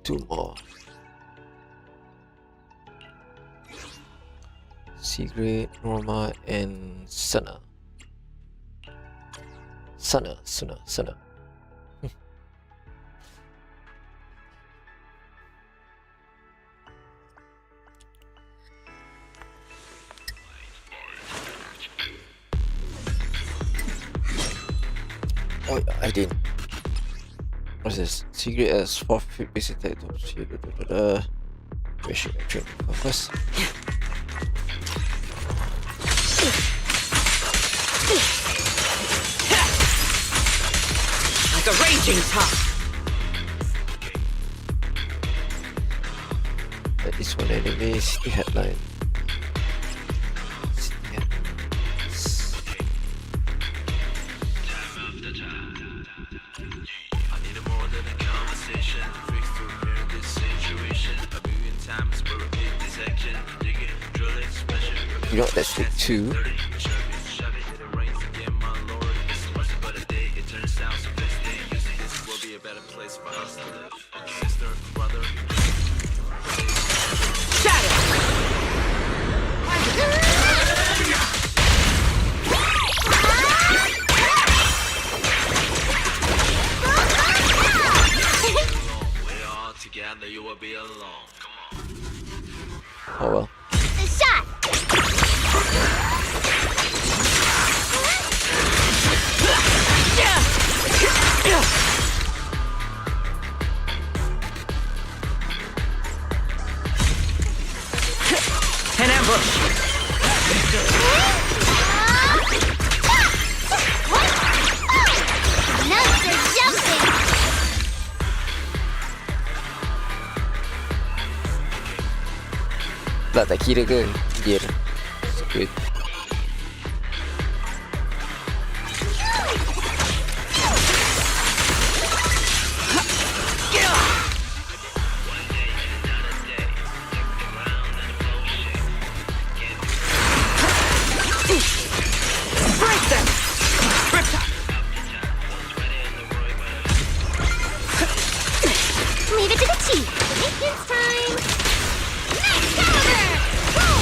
2 more. Sigrid, Norma, and Sana. Sana. Oh, I didn't. What's this? Secret as 4th basic attack. Where should I train first? Like a raging top. At least one enemy, city headline. You know, let's take 2. Oh well. An ambush. Nuts are jumping. Tak kira ke? Gear. Good. Leave it to the chief. It's time. Next caliber. Full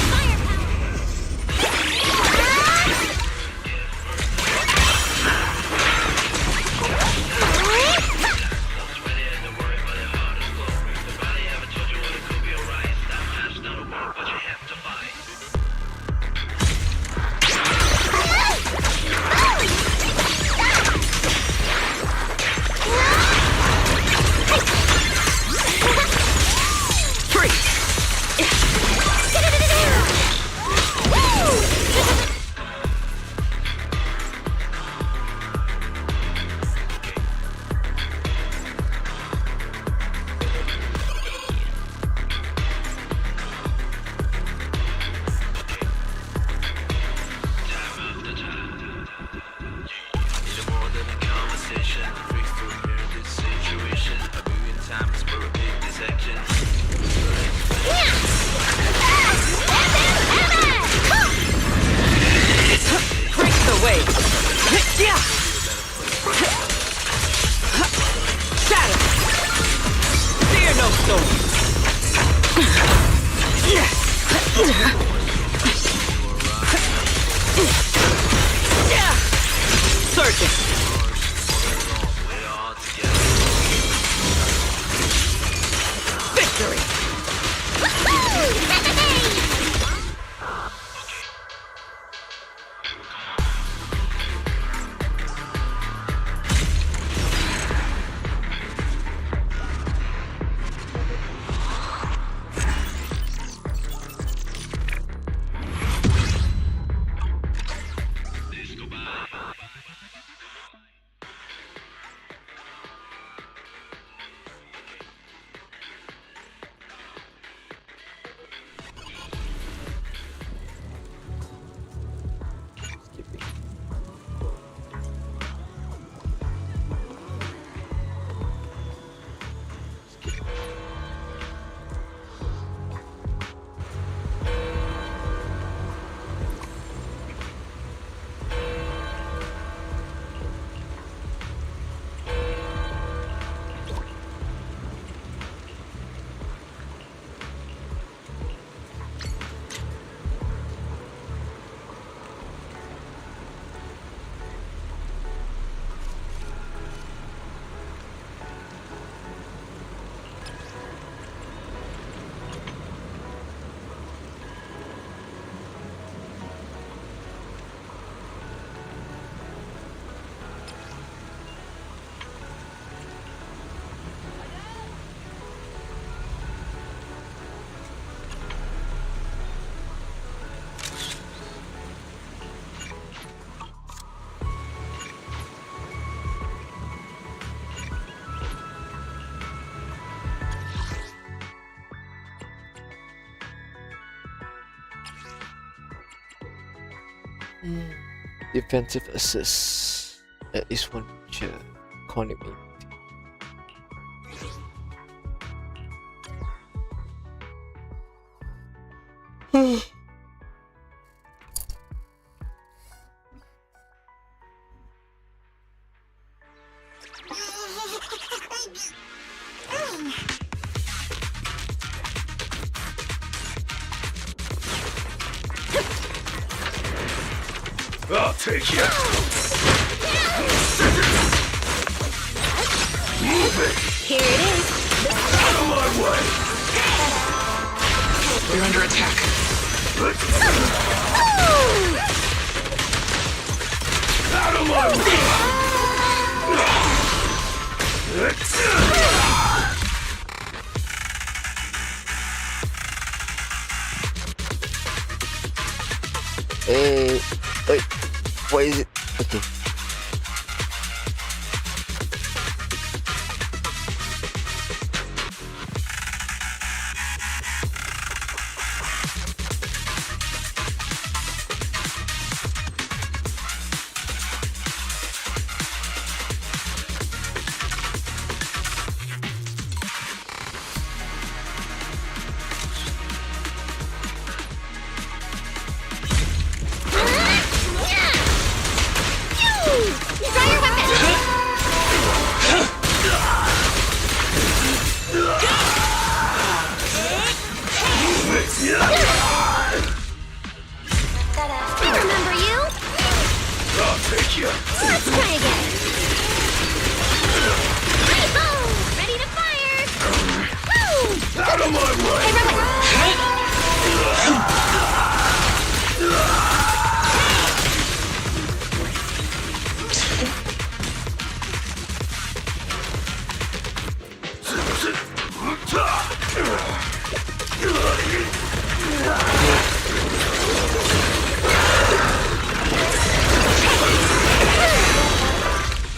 Defensive assist. At least one feature. Economy. I'll take you. Move it. Here it is. Out of my way. We're under attack. Out of my way. Hey, wait, what is it? Okay. Draw your weapon! I remember you. I'll take you. Let's try again. Hey-ho! Ready to fire! Woo! Out of my way. Hey,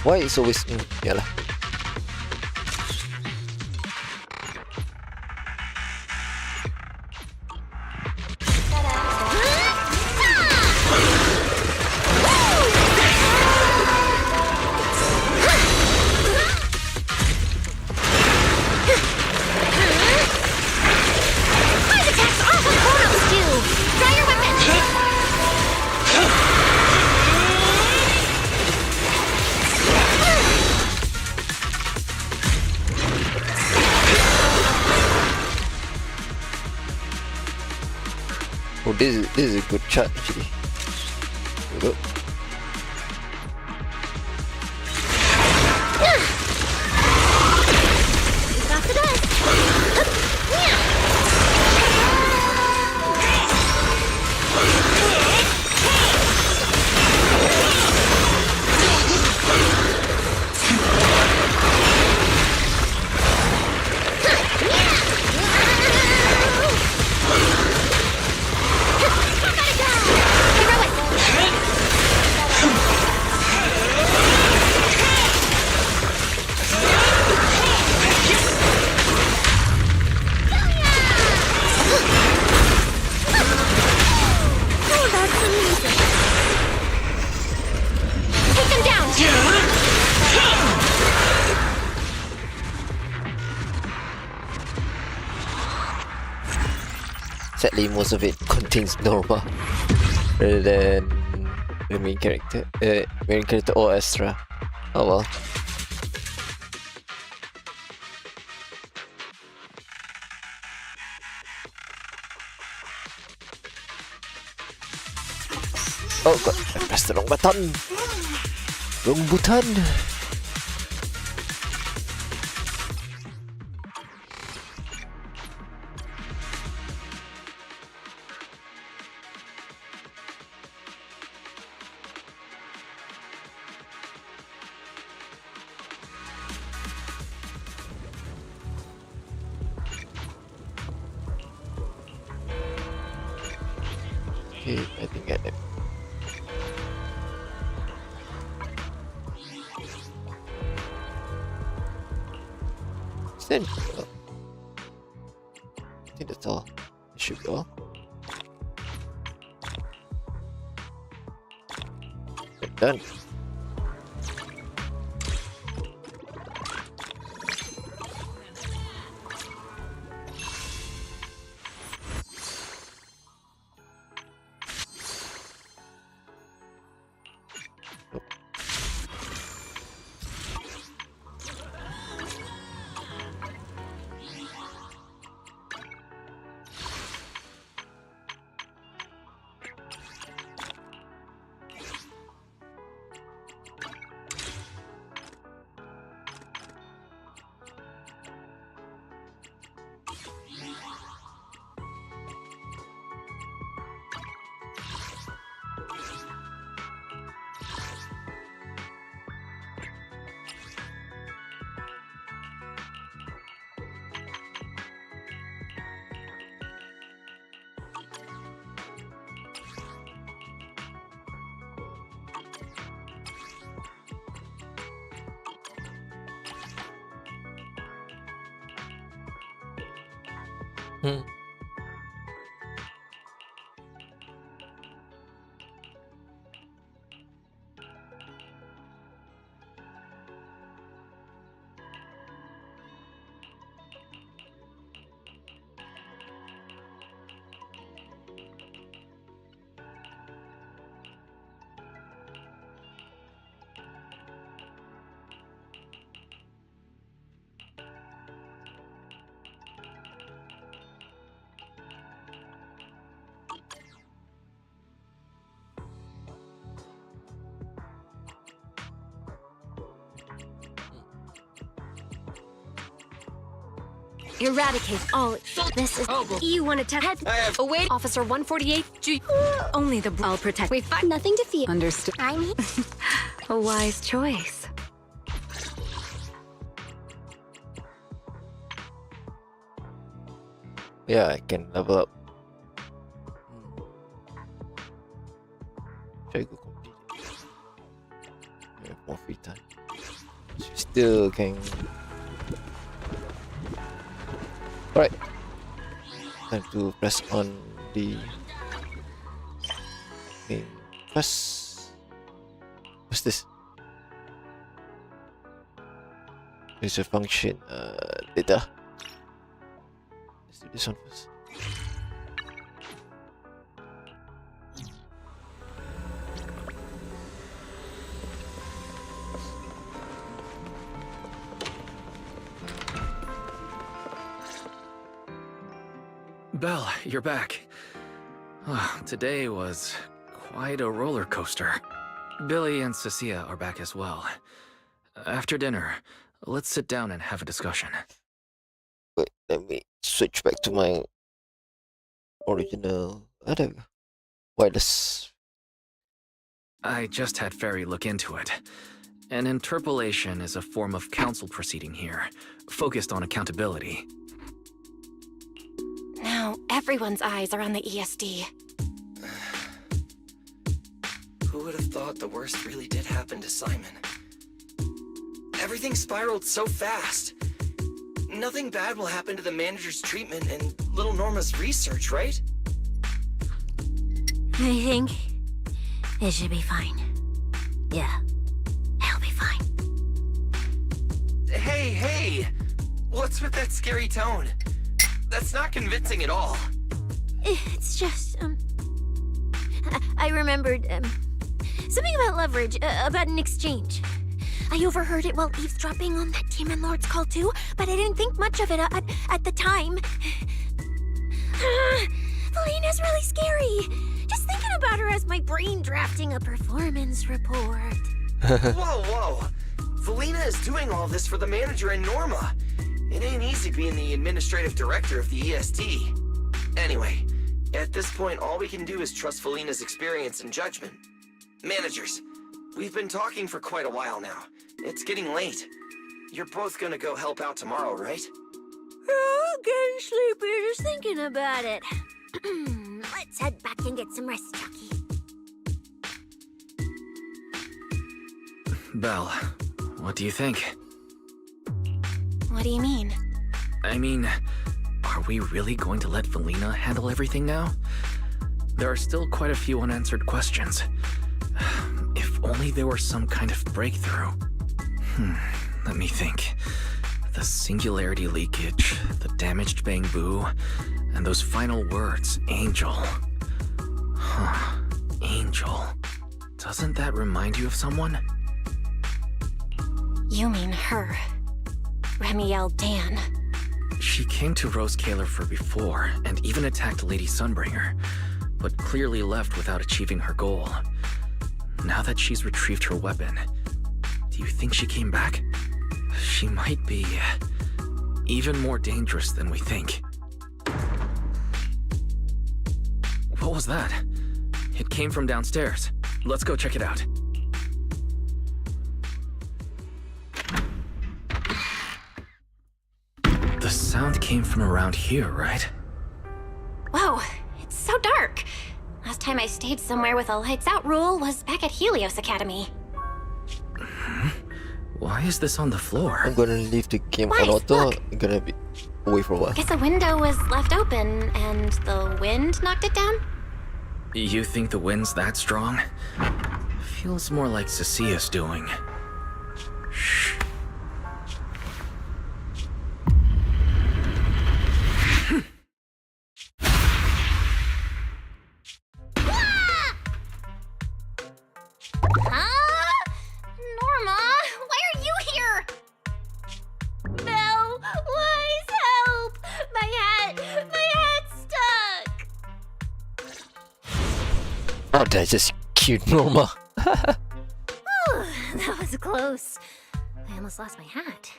Why is always yeah lah. These attacks are what portals do! Draw your weapon! Oh, this is a good shot actually. Good. Got the dust! Oh, that's amazing! Take them down! Sadly, most of it contains Norma rather than the main character or Astra. Oh well. Oh god, I pressed the wrong button. Wrong button. Okay, I think I have. Then, I think that's all. It should be all. Done. Hmm. Eradicate all. This is. Oh, You want to head? I have- Await Officer 148. Only the. I'll protect. We find nothing to fear. Understood. I'm here. A wise choice. Yeah, I can level up. Should I go complete it? I have more free time. So still can. Alright. Time to press on the main quest. What's this? User function data. Let's do this one first. Belle, you're back. Today was quite a roller coaster. Billy and Cecilia are back as well. After dinner, let's sit down and have a discussion. Wait, let me switch back to my original. There we go. Wireless. I just had Ferry look into it. An interpolation is a form of council proceeding here, focused on accountability. Now everyone's eyes are on the ESD. Who would have thought the worst really did happen to Simon? Everything spiraled so fast. Nothing bad will happen to the manager's treatment and little Norma's research, right? I think it should be fine. Yeah, it'll be fine. Hey! What's with that scary tone? That's not convincing at all. It's just, I remembered, something about leverage, about an exchange. I overheard it while eavesdropping on that Demon Lord's call too, but I didn't think much of it at the time. Felina's really scary. Just thinking about her as my brain drafting a performance report. Whoa! Felina is doing all this for the manager and Norma. It ain't easy being the administrative director of the ESD. Anyway, at this point, all we can do is trust Felina's experience and judgment. Managers, we've been talking for quite a while now. It's getting late. You're both gonna go help out tomorrow, right? Oh, getting sleepy just thinking about it. Let's head back and get some rest, Chucky. Belle, what do you think? What do you mean? I mean, are we really going to let Felina handle everything now? There are still quite a few unanswered questions. If If only there were some kind of breakthrough. Let me think. The singularity leakage, the damaged bamboo, and those final words, angel. Huh, angel. Doesn't that remind you of someone? You mean her. Remiel Dan. She came to Rose Kalerfer before, and even attacked Lady Sunbringer, but clearly left without achieving her goal. Now that she's retrieved her weapon, do you think she came back? She might be even more dangerous than we think. What was that? It came from downstairs. Let's go check it out. The sound came from around here, right? Whoa, it's so dark. Last time I stayed somewhere with a lights out rule was back at Helios Academy. Why is this on the floor? I'm gonna leave the game Why? on auto. Look. I'm gonna be away for a while. Guess a window was left open and the wind knocked it down? You think the wind's that strong? Feels more like Cecia's doing. Shh. Huh? Norma, why are you here? Belle, please help! My hat's stuck! Oh, did I just cute Norma? That was close. I almost lost my hat.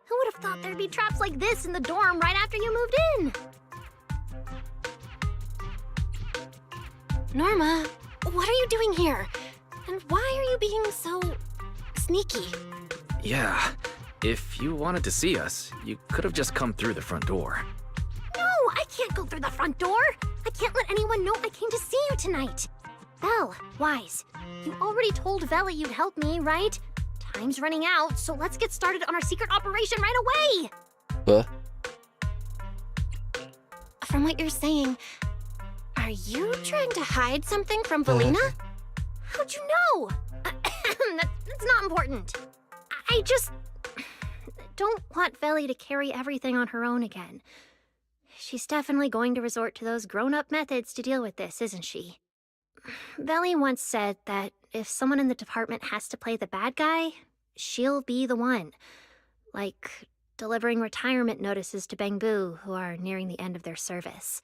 Who would have thought there'd be traps like this in the dorm right after you moved in? Norma, what are you doing here? And why are you being so sneaky? Yeah, if you wanted to see us, you could have just come through the front door. No, I can't go through the front door. I can't let anyone know I came to see you tonight. Belle, Wise, you already told Vela you'd help me, right? Time's running out, so let's get started on our secret operation right away. What? From what you're saying, are you trying to hide something from Valina? How'd you know? That's not important. I just don't want Veli to carry everything on her own again. She's definitely going to resort to those grown-up methods to deal with this, isn't she? Veli once said that if someone in the department has to play the bad guy, she'll be the one. Like delivering retirement notices to Bangbu, who are nearing the end of their service.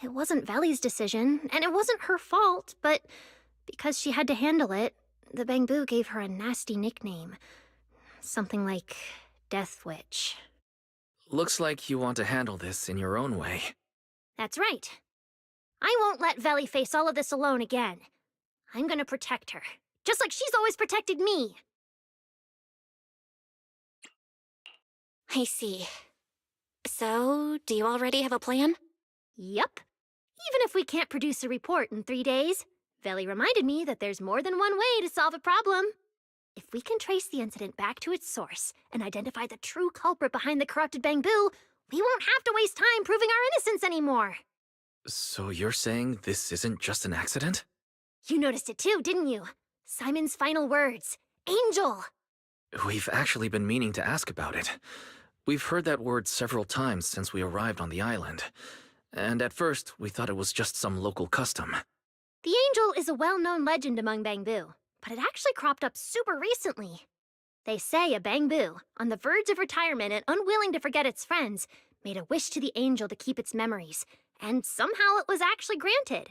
It wasn't Veli's decision, and it wasn't her fault, but because she had to handle it, the Bangbu gave her a nasty nickname. Something like Death Witch. Looks like you want to handle this in your own way. That's right. I won't let Veli face all of this alone again. I'm gonna protect her, just like she's always protected me. I see. So, do you already have a plan? Yup. Even if we can't produce a report in 3 days, Veli reminded me that there's more than one way to solve a problem. If we can trace the incident back to its source and identify the true culprit behind the corrupted Bangbu, we won't have to waste time proving our innocence anymore. So you're saying this isn't just an accident? You noticed it too, didn't you? Simon's final words. Angel! We've actually been meaning to ask about it. We've heard that word several times since we arrived on the island. And at first, we thought it was just some local custom. The angel is a well-known legend among Bangbu, but it actually cropped up super recently. They say a Bangbu, on the verge of retirement and unwilling to forget its friends, made a wish to the angel to keep its memories, and somehow it was actually granted.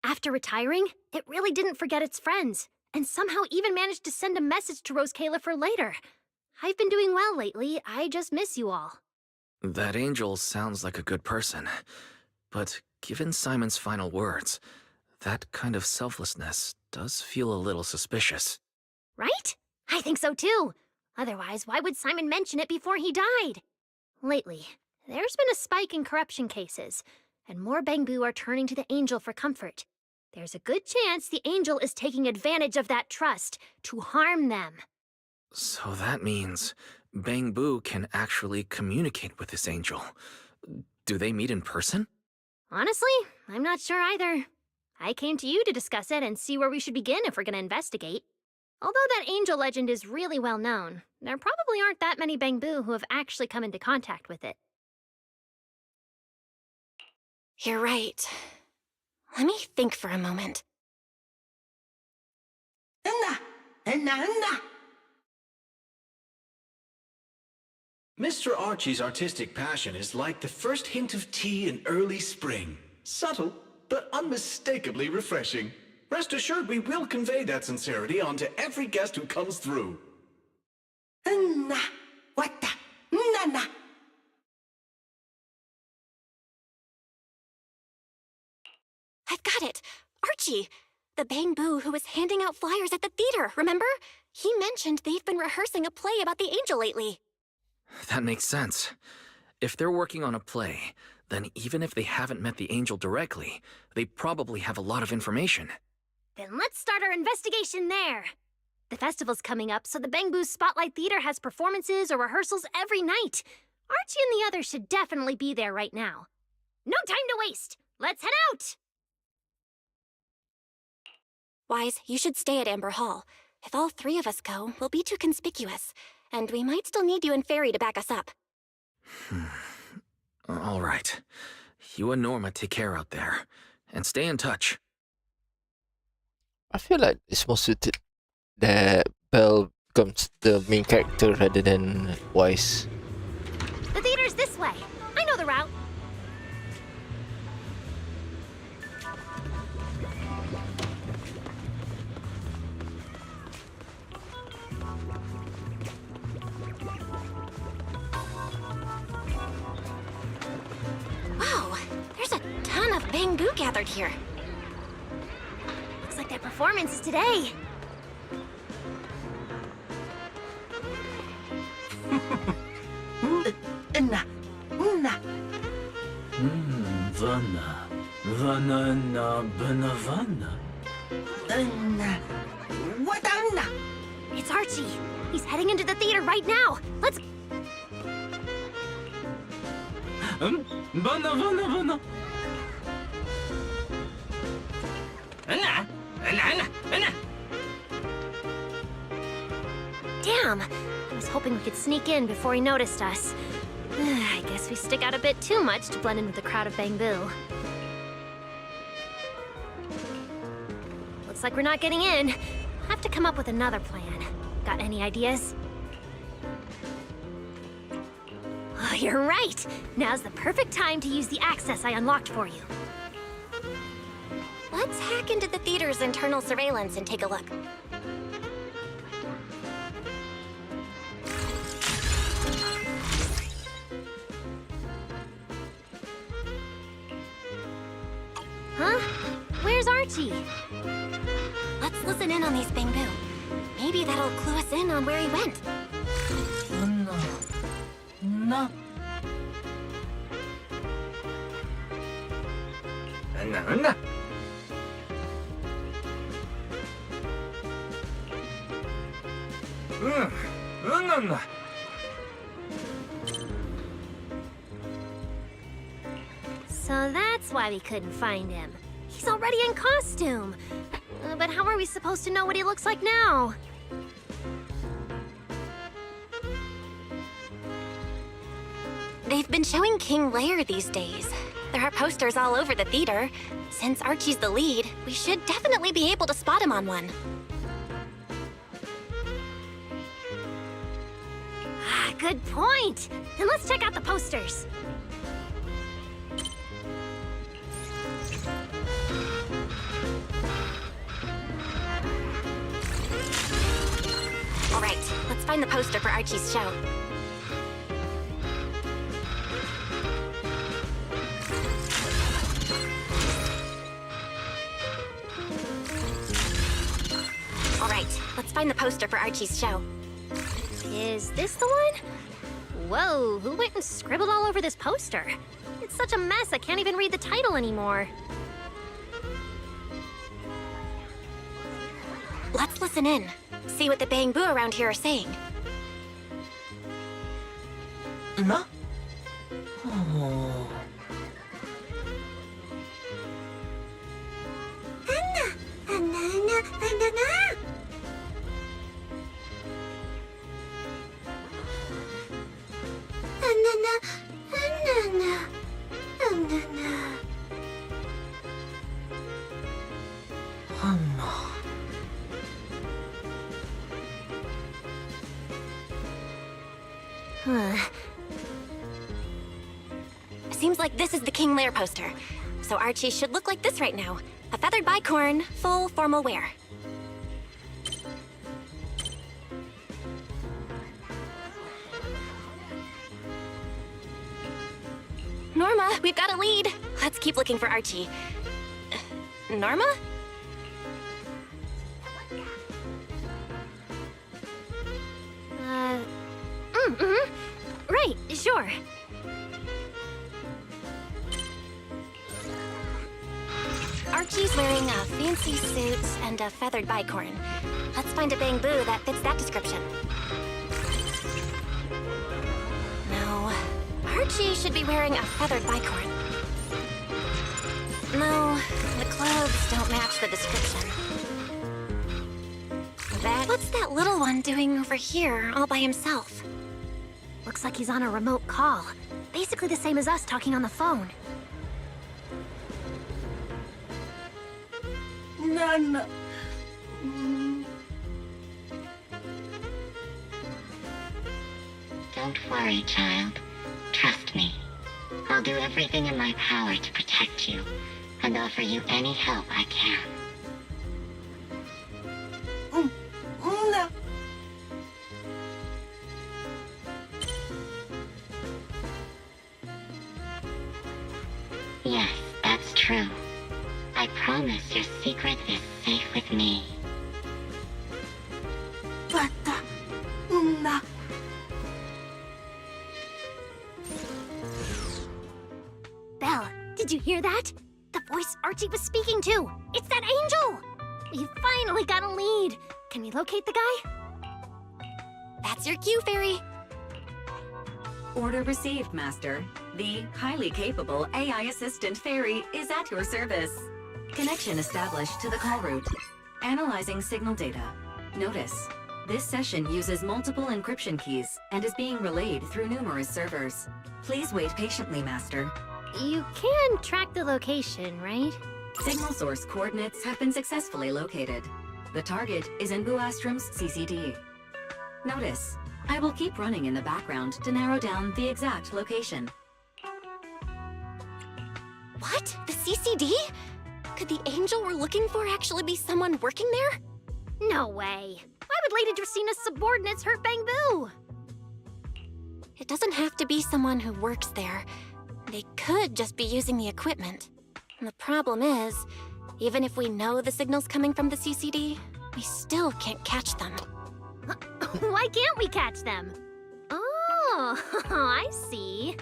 After retiring, it really didn't forget its friends, and somehow even managed to send a message to Rose Kalerfer later. I've been doing well lately, I just miss you all. That angel sounds like a good person. But given Simon's final words, that kind of selflessness does feel a little suspicious. Right? I think so too. Otherwise, why would Simon mention it before he died? Lately, there's been a spike in corruption cases, and more Bangbu are turning to the angel for comfort. There's a good chance the angel is taking advantage of that trust to harm them. So that means Bangbu can actually communicate with this angel. Do they meet in person? Honestly, I'm not sure either. I came to you to discuss it and see where we should begin if we're going to investigate. Although that angel legend is really well known, there probably aren't that many Bangbu who have actually come into contact with it. You're right. Let me think for a moment. Mr. Archie's artistic passion is like the first hint of tea in early spring. Subtle, but unmistakably refreshing. Rest assured we will convey that sincerity onto every guest who comes through. I've got it! Archie! The Bangbu who was handing out flyers at the theater, remember? He mentioned they've been rehearsing a play about the angel lately. That makes sense. If they're working on a play, then even if they haven't met the angel directly, they probably have a lot of information. Then let's start our investigation there. The festival's coming up, so the Bangbu Spotlight Theater has performances or rehearsals every night. Archie and the others should definitely be there right now. No time to waste! Let's head out! Wise, you should stay at Amber Hall. If all three of us go, we'll be too conspicuous. And we might still need you and Fairy to back us up. All right. You and Norma take care out there. And stay in touch. I feel like it's more suited that Belle becomes the main character rather than Wise. The theater's this way. I know the route. Wow, there's a ton of Bangbu gathered here. Looks like their performance is today. It's Archie. He's heading into the theater right now. Let's... Damn! I was hoping we could sneak in before he noticed us. I guess we stick out a bit too much to blend in with the crowd of Bangbu. Looks like we're not getting in. Have to come up with another plan. Got any ideas? Oh, you're right! Now's the perfect time to use the access I unlocked for you. Let's hack into the theater's internal surveillance and take a look. Huh? Where's Archie? Let's listen in on these Bangbu. Maybe that'll clue us in on where he went. So that's why we couldn't find him. He's already in costume. But how are we supposed to know what he looks like now? They've been showing King Lear these days. There are posters all over the theater. Since Archie's the lead, we should definitely be able to spot him on one. Ah, good point. Then let's check out the posters. All right, let's find the poster for Archie's show. All right, let's find the poster for Archie's show. Is this the one? Whoa, who went and scribbled all over this poster? It's such a mess I can't even read the title anymore. Let's listen in. See what the Bangbu around here are saying. No? Seems like this is the King Lair poster. So Archie should look like this right now. A feathered bicorn, full formal wear. Norma, we've got a lead. Let's keep looking for Archie. Norma? Right, sure. Archie's wearing a fancy suit and a feathered bicorn. Let's find a bamboo that fits that description. No, Archie should be wearing a feathered bicorn. No, the clothes don't match the description. What's that little one doing over here all by himself? Looks like he's on a remote call. Basically the same as us talking on the phone. None. Don't worry, child. Trust me. I'll do everything in my power to protect you, and offer you any help I can. No. Yes, that's true. I promise your secret is safe with me. But, no. Belle, did you hear that? The voice Archie was speaking to. It's that angel! We finally got a lead. Can we locate the guy? That's your cue, Fairy. Order received, Master. The highly capable AI assistant Fairy is at your service. Connection established to the call route. Analyzing signal data. Notice, this session uses multiple encryption keys and is being relayed through numerous servers. Please wait patiently, Master. You can track the location, right? Signal source coordinates have been successfully located. The target is in Buastrom's CCD. Notice, I will keep running in the background to narrow down the exact location. What? The CCD? Could the angel we're looking for actually be someone working there? No way. Why would Lady Dracina's subordinates hurt Bamboo? It doesn't have to be someone who works there. They could just be using the equipment. And the problem is, even if we know the signal's coming from the CCD, we still can't catch them. Why can't we catch them? Oh, I see.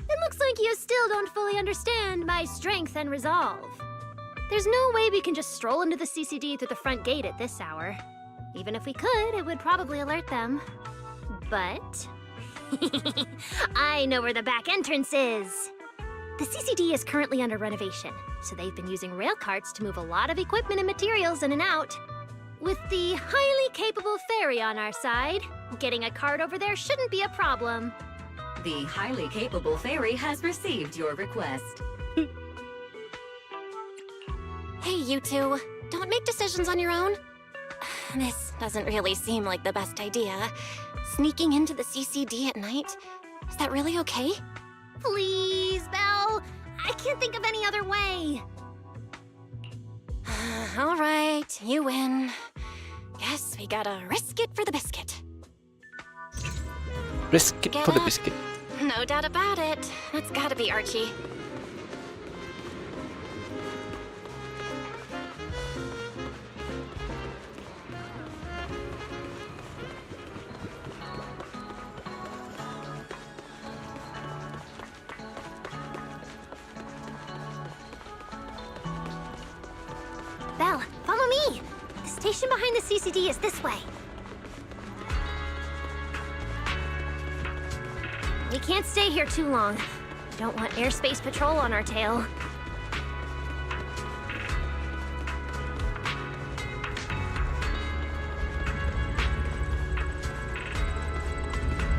It looks like you still don't fully understand my strength and resolve. There's no way we can just stroll into the CCD through the front gate at this hour. Even if we could, it would probably alert them. But... I know where the back entrance is! The CCD is currently under renovation, so they've been using rail carts to move a lot of equipment and materials in and out. With the highly capable Fairy on our side, getting a cart over there shouldn't be a problem. The highly capable Fairy has received your request. Hey, you two. Don't make decisions on your own. This doesn't really seem like the best idea. Sneaking into the CCD at night? Is that really okay? Please, Belle! I can't think of any other way! All right, you win. Guess we gotta risk it for the biscuit. Risk it Get for the up. biscuit. No doubt about it. That's gotta be Archie. Belle, follow me! The station behind the CCD is this way. We can't stay here too long. Don't want airspace patrol on our tail.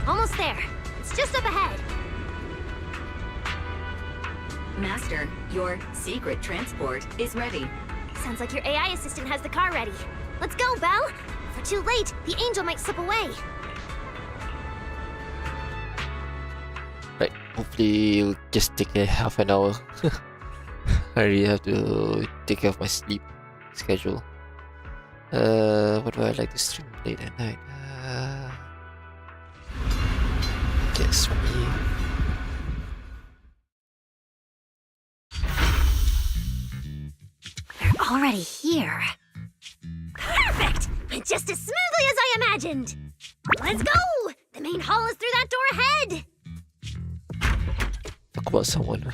Almost there. It's just up ahead. Master, your secret transport is ready. Sounds like your AI assistant has the car ready. Let's go, Belle! If we're too late, the angel might slip away. Right, hopefully it'll just take a half an hour. I really have to take care of my sleep schedule. What do I like to stream late at night? Guess me. They're already here. Perfect! Just as smoothly as I imagined! Let's go! The main hall is through that door ahead! Talk about someone.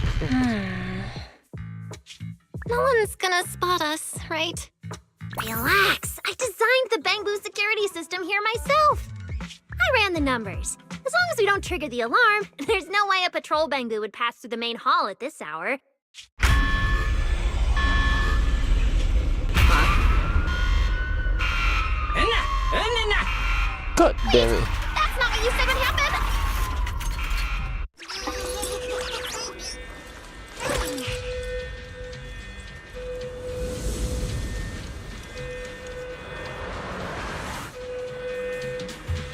No one's gonna spot us, right? Relax! I designed the Bamboo security system here myself! I ran the numbers. As long as we don't trigger the alarm, there's no way a patrol Bamboo would pass through the main hall at this hour. God damn it. That's not what you said would happen!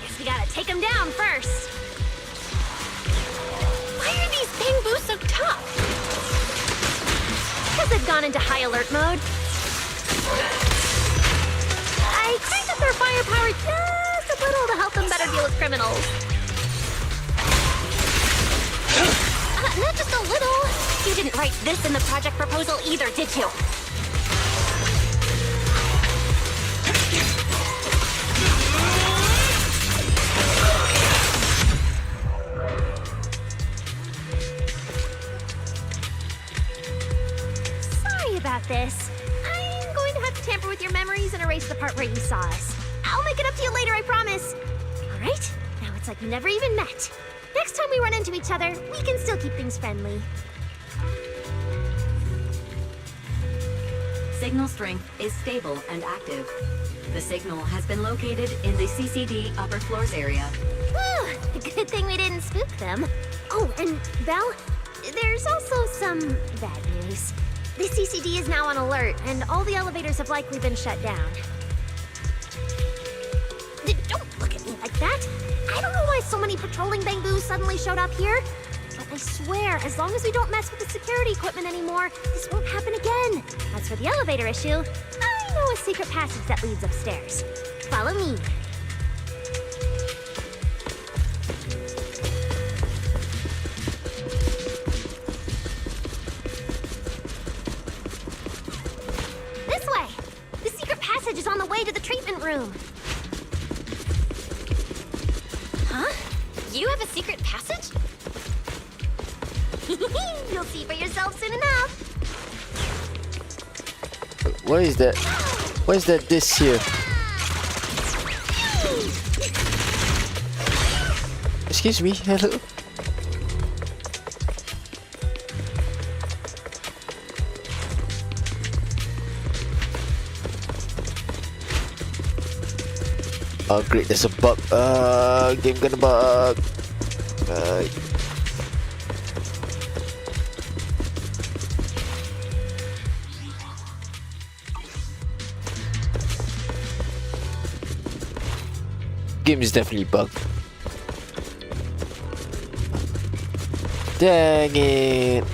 Guess we gotta take him down first. Why are these Bamboo so tough? Because they've gone into high alert mode. I cranked up their firepower just a little to help them better deal with criminals. Not just a little. You didn't write this in the project proposal either, did you? Sorry about this. I'm going to have to tamper with your memories and erase the part where you saw us. I'll make it up to you later, I promise. All right? Now it's like we never even met. Next time we run into each other, we can still keep things friendly. Signal strength is stable and active. The signal has been located in the CCD upper floors area. Whew, good thing we didn't spook them. Oh, and Belle, there's also some bad news. The CCD is now on alert, and all the elevators have likely been shut down. Don't look at me like that. I don't know why so many patrolling Bangoos suddenly showed up here. But I swear, as long as we don't mess with the security equipment anymore, this won't happen again. As for the elevator issue, I know a secret passage that leads upstairs. Follow me. This way! The secret passage is on the way to the treatment room. Huh? You have a secret passage? You'll see for yourself soon enough. What is that? What is that this here? Excuse me, hello? Oh great, there's a bug. Game gonna bug. Game is definitely bugged. Dang it.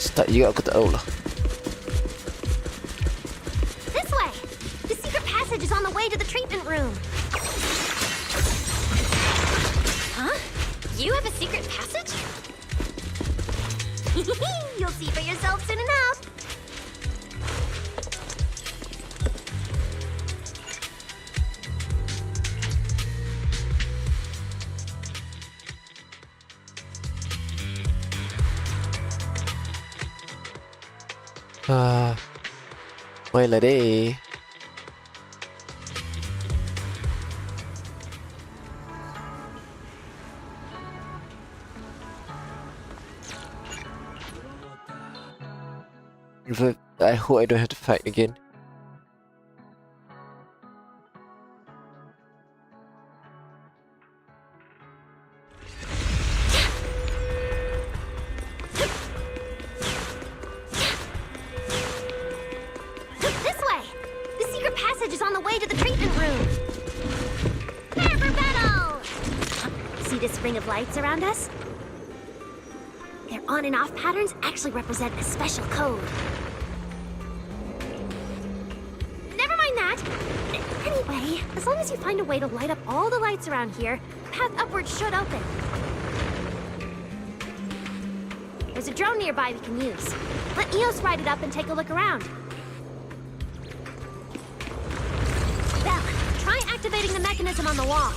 Start juga aku tahu lah. This way! The secret passage is on the way to the treatment room. You have a secret passage? You'll see for yourself soon enough. May là đi. I hope I don't have to fight again. This way! The secret passage is on the way to the treatment room. Prepare for battle! See this ring of lights around us? Their on and off patterns actually represent a special code. Never mind that. Anyway, as long as you find a way to light up all the lights around here, the path upward should open. There's a drone nearby we can use. Let Eos ride it up and take a look around. Belle, try activating the mechanism on the wall.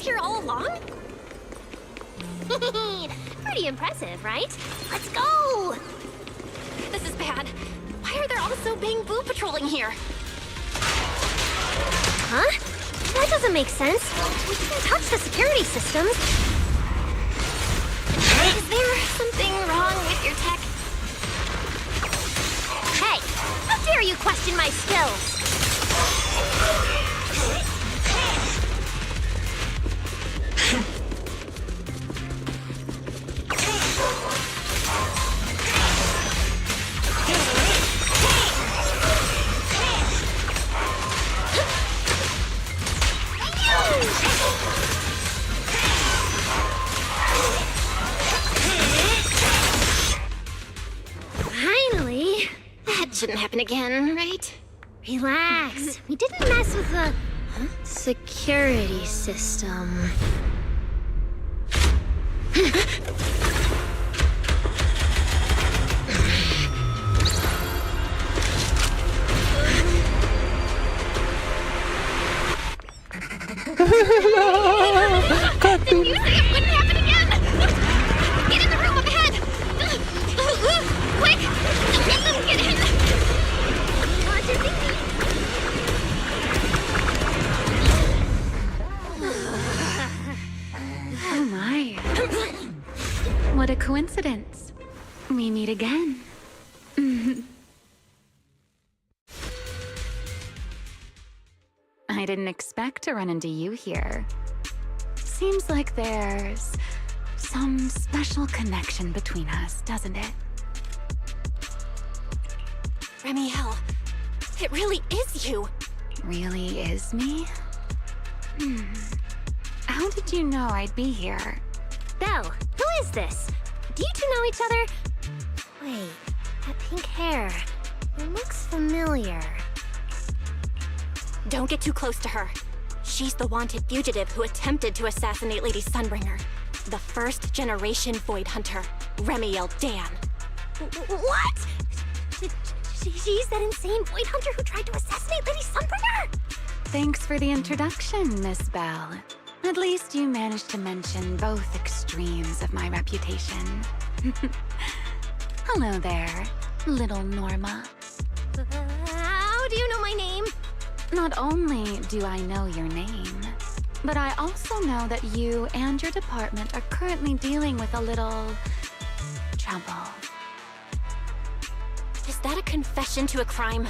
Here all along? Pretty impressive, right? Let's go! This is bad. Why are there also Bang Boo patrolling here? Huh? That doesn't make sense. We can't touch the security systems. Is there something wrong with your tech? Hey, how dare you question my skills? Finally! That shouldn't happen again, right? Relax. We didn't mess with the security system. Then you said it wouldn't happen again! Get in the room up ahead! Quick! Let them get in! Oh my. What a coincidence. We meet again. I didn't expect to run into you here. Seems like there's some special connection between us, doesn't it? Remiel, it really is you. Really is me? How did you know I'd be here? Belle, who is this? Do you two know each other? Wait, that pink hair. It looks familiar. Don't get too close to her. She's the wanted fugitive who attempted to assassinate Lady Sunbringer. The first generation Void Hunter, Remiel Dan. What? She's that insane Void Hunter who tried to assassinate Lady Sunbringer? Thanks for the introduction, Miss Belle. At least you managed to mention both extremes of my reputation. Hello there, little Norma. How do you know my name? Not only do I know your name, but I also know that you and your department are currently dealing with a little trouble. Is that a confession to a crime?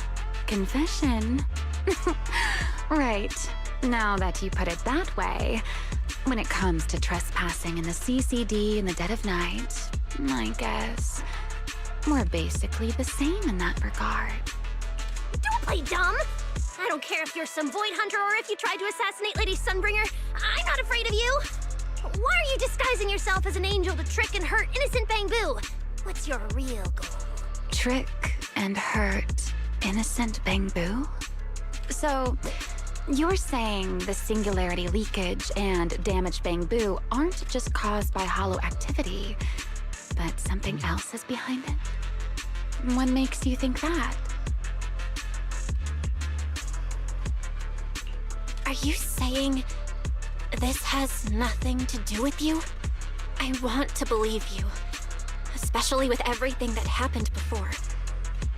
Confession? Right. Now that you put it that way, When it comes to trespassing in the CCD in the dead of night, I guess we're basically the same in that regard. Don't play dumb! I don't care if you're some void hunter or if you tried to assassinate Lady Sunbringer. I'm not afraid of you! Why are you disguising yourself as an angel to trick and hurt innocent Bangbu? What's your real goal? Trick and hurt innocent Bangbu? So, you're saying the singularity leakage and damaged Bangbu aren't just caused by hollow activity, but something else is behind it? What makes you think that? Are you saying this has nothing to do with you? I want to believe you, especially with everything that happened before.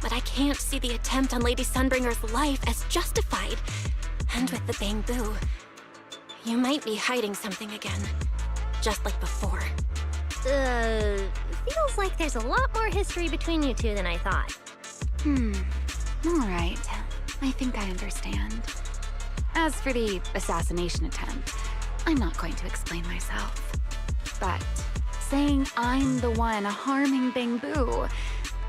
But I can't see the attempt on Lady Sunbringer's life as justified. And with the Bangbu, you might be hiding something again, just like before. Feels like there's a lot more history between you two than I thought. All right. I think I understand. As for the assassination attempt, I'm not going to explain myself. But saying I'm the one harming Bangbu,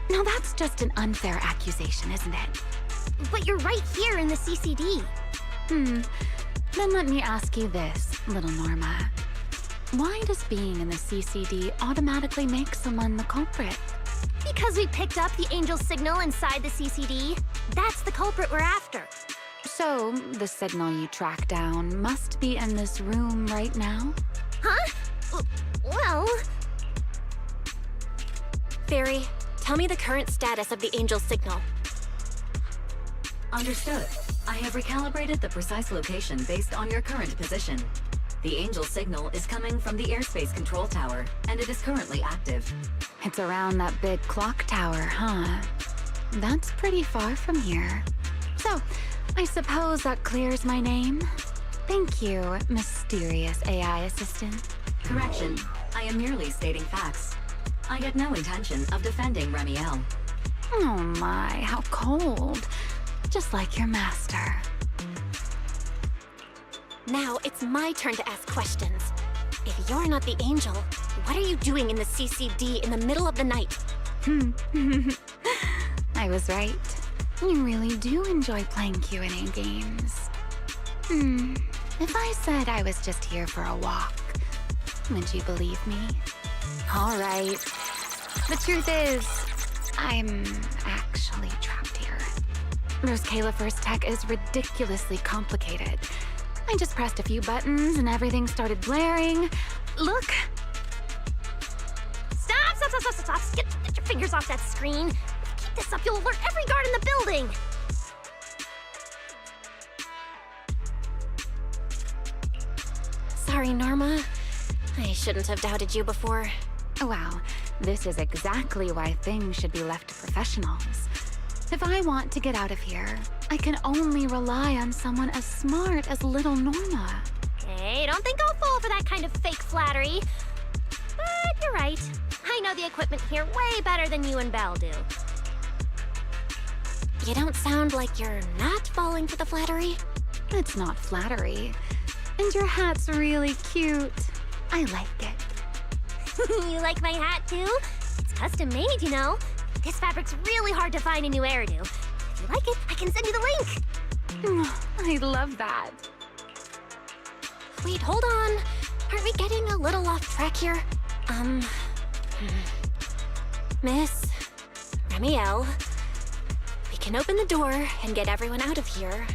now that's just an unfair accusation, isn't it? But you're right here in the CCD. Then let me ask you this, little Norma. Why does being in the CCD automatically make someone the culprit? Because we picked up the angel signal inside the CCD. That's the culprit we're after. So, the signal you track down must be in this room right now? Huh? Well... Fairy, tell me the current status of the angel signal. Understood. I have recalibrated the precise location based on your current position. The angel signal is coming from the airspace control tower, and it is currently active. It's around that big clock tower, huh? That's pretty far from here. So, I suppose that clears my name? Thank you, mysterious AI assistant. Correction. I am merely stating facts. I had no intention of defending Remiel. Oh my, how cold. Just like your master. Now it's my turn to ask questions. If you're not the angel, what are you doing in the CCD in the middle of the night? I was right. You really do enjoy playing Q&A games. If I said I was just here for a walk, would you believe me? All right. The truth is, I'm actually trapped here. Rose Califer's tech is ridiculously complicated. I just pressed a few buttons and everything started blaring. Look! Stop! Get your fingers off that screen. If you keep this up, you'll alert every guard in the building. Sorry, Norma. I shouldn't have doubted you before. Wow, this is exactly why things should be left to professionals. If I want to get out of here, I can only rely on someone as smart as little Norma. Hey, don't think I'll fall for that kind of fake flattery. But you're right. I know the equipment here way better than you and Belle do. You don't sound like you're not falling for the flattery. It's not flattery. And your hat's really cute. I like it. You like my hat, too? It's custom made, you know. This fabric's really hard to find in New Eridu. If you like it, I can send you the link. I love that. Wait, hold on. Aren't we getting a little off track here? Miss Remiel, we can open the door and get everyone out of here,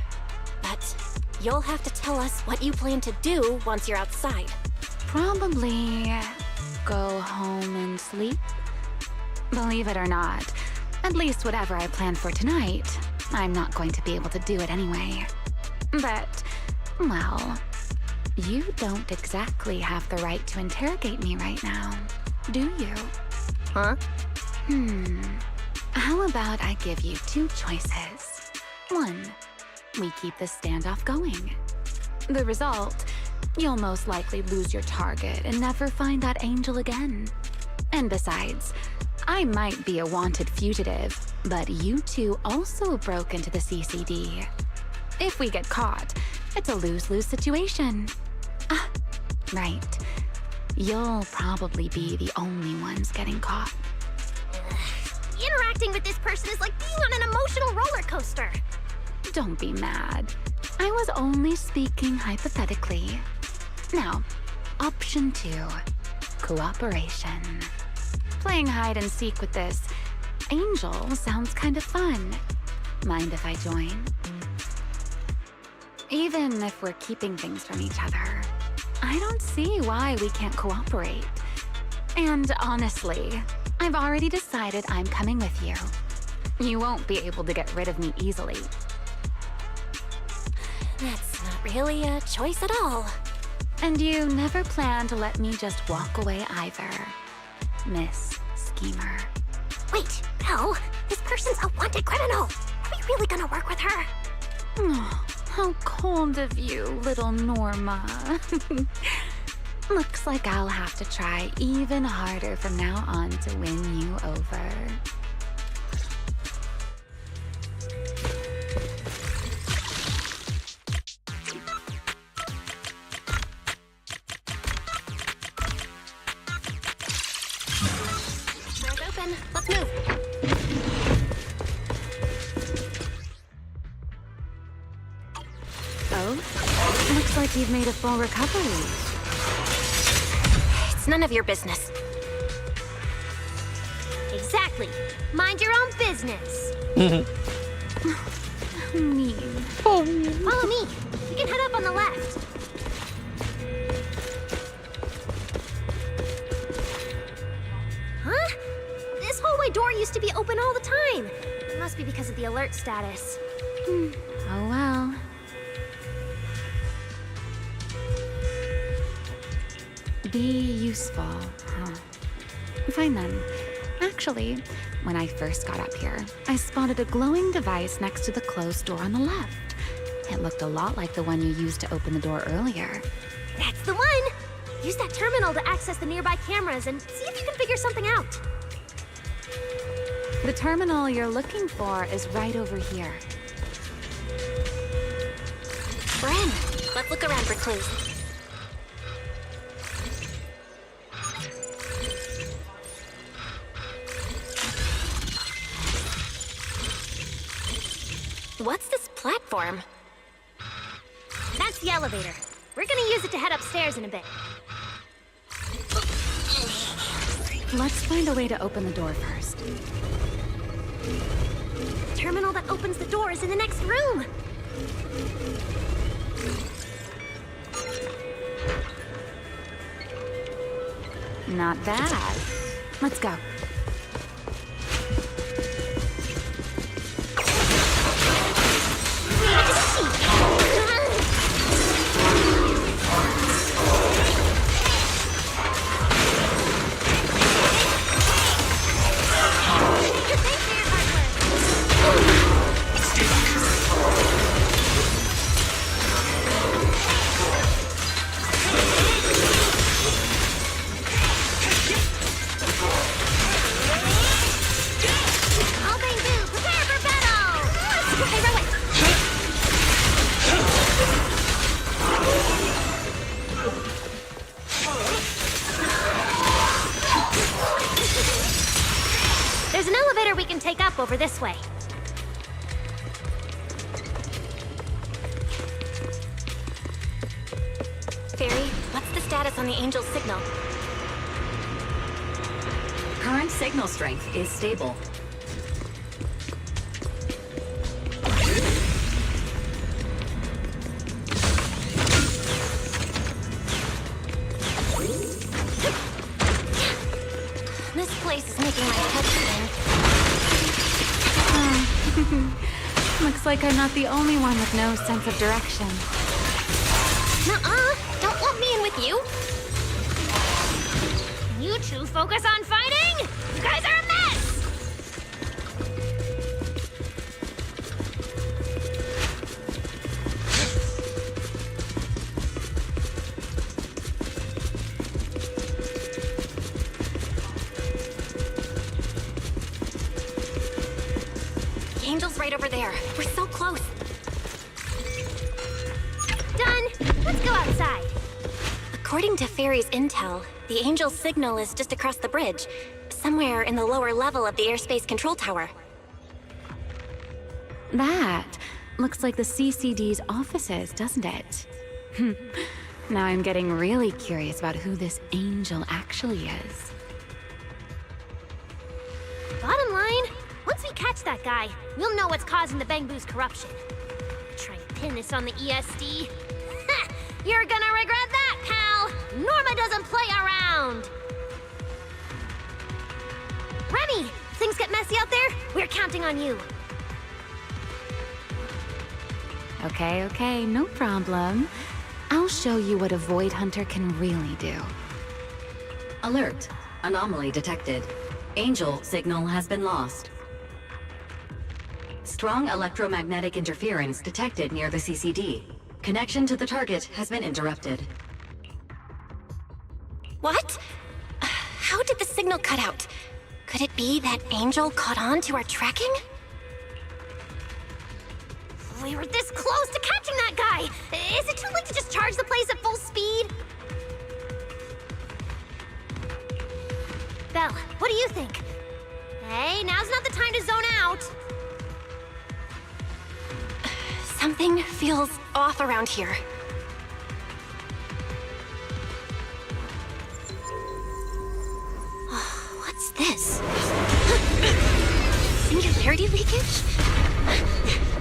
but you'll have to tell us what you plan to do once you're outside. Probably go home and sleep. Believe it or not, at least whatever I plan for tonight, I'm not going to be able to do it anyway. But, well, you don't exactly have the right to interrogate me right now, do you? Huh? How about I give you two choices? One, we keep the standoff going. The result, you'll most likely lose your target and never find that angel again. And besides, I might be a wanted fugitive, but you two also broke into the CCD. If we get caught, it's a lose-lose situation. right. You'll probably be the only ones getting caught. Interacting with this person is like being on an emotional roller coaster. Don't be mad. I was only speaking hypothetically. Now, option 2. Cooperation. Playing hide and seek with this angel sounds kind of fun. Mind if I join? Even if we're keeping things from each other, I don't see why we can't cooperate. And honestly, I've already decided I'm coming with you. You won't be able to get rid of me easily. That's not really a choice at all. And you never plan to let me just walk away either, Miss Schemer. Wait, Belle, this person's a wanted criminal. Are we really gonna work with her? Oh, how cold of you, little Norma. Looks like I'll have to try even harder from now on to win you over. Door's open. Let's move. Oh? Looks like you've made a full recovery. It's none of your business. Exactly. Mind your own business. Mean. Follow me. We can head up on the left. Huh? This hallway door used to be open all the time. It must be because of the alert status. Oh well. Be useful, huh? Fine then. Actually, when I first got up here, I spotted a glowing device next to the closed door on the left. It looked a lot like the one you used to open the door earlier. That's the one! Use that terminal to access the nearby cameras and see if you can figure something out. The terminal you're looking for is right over here. We're in. Let's look around for clues. What's this platform? That's the elevator. We're gonna use it to head upstairs in a bit. Let's find a way to open the door first. The terminal that opens the door is in the next room. Not bad. Let's go. There's an elevator we can take up over this way. Fairy, what's the status on the Angel's signal? Current signal strength is stable. This place is making my head spin. Looks like I'm not the only one with no sense of direction. Nuh-uh! Don't lump me in with you! You two focus on fighting? You guys are a mess! The Angel's right over there. We're so close. Done! Let's go outside. A According to Fairy's intel, the Angel's signal is just across the bridge, somewhere in the lower level of the airspace control tower. That looks like the CCD's offices, doesn't it? Now I'm getting really curious about who this Angel actually is. Bottom line, once we catch that guy, we'll know what's causing the Bangbu's corruption. Try and pin this on the ESD. Ha! You're gonna regret that, pal! Norma doesn't play around! Remy, things get messy out there? We're counting on you. Okay, no problem. I'll show you what a Void Hunter can really do. Alert. Anomaly detected. Angel signal has been lost. Strong electromagnetic interference detected near the CCD. Connection to the target has been interrupted. What? How did the signal cut out? Could it be that Angel caught on to our tracking? We were this close to catching that guy! Is it too late to just charge the place at full speed? Belle, what do you think? Hey, now's not the time to zone out! Something feels off around here. What's this? Singularity leakage?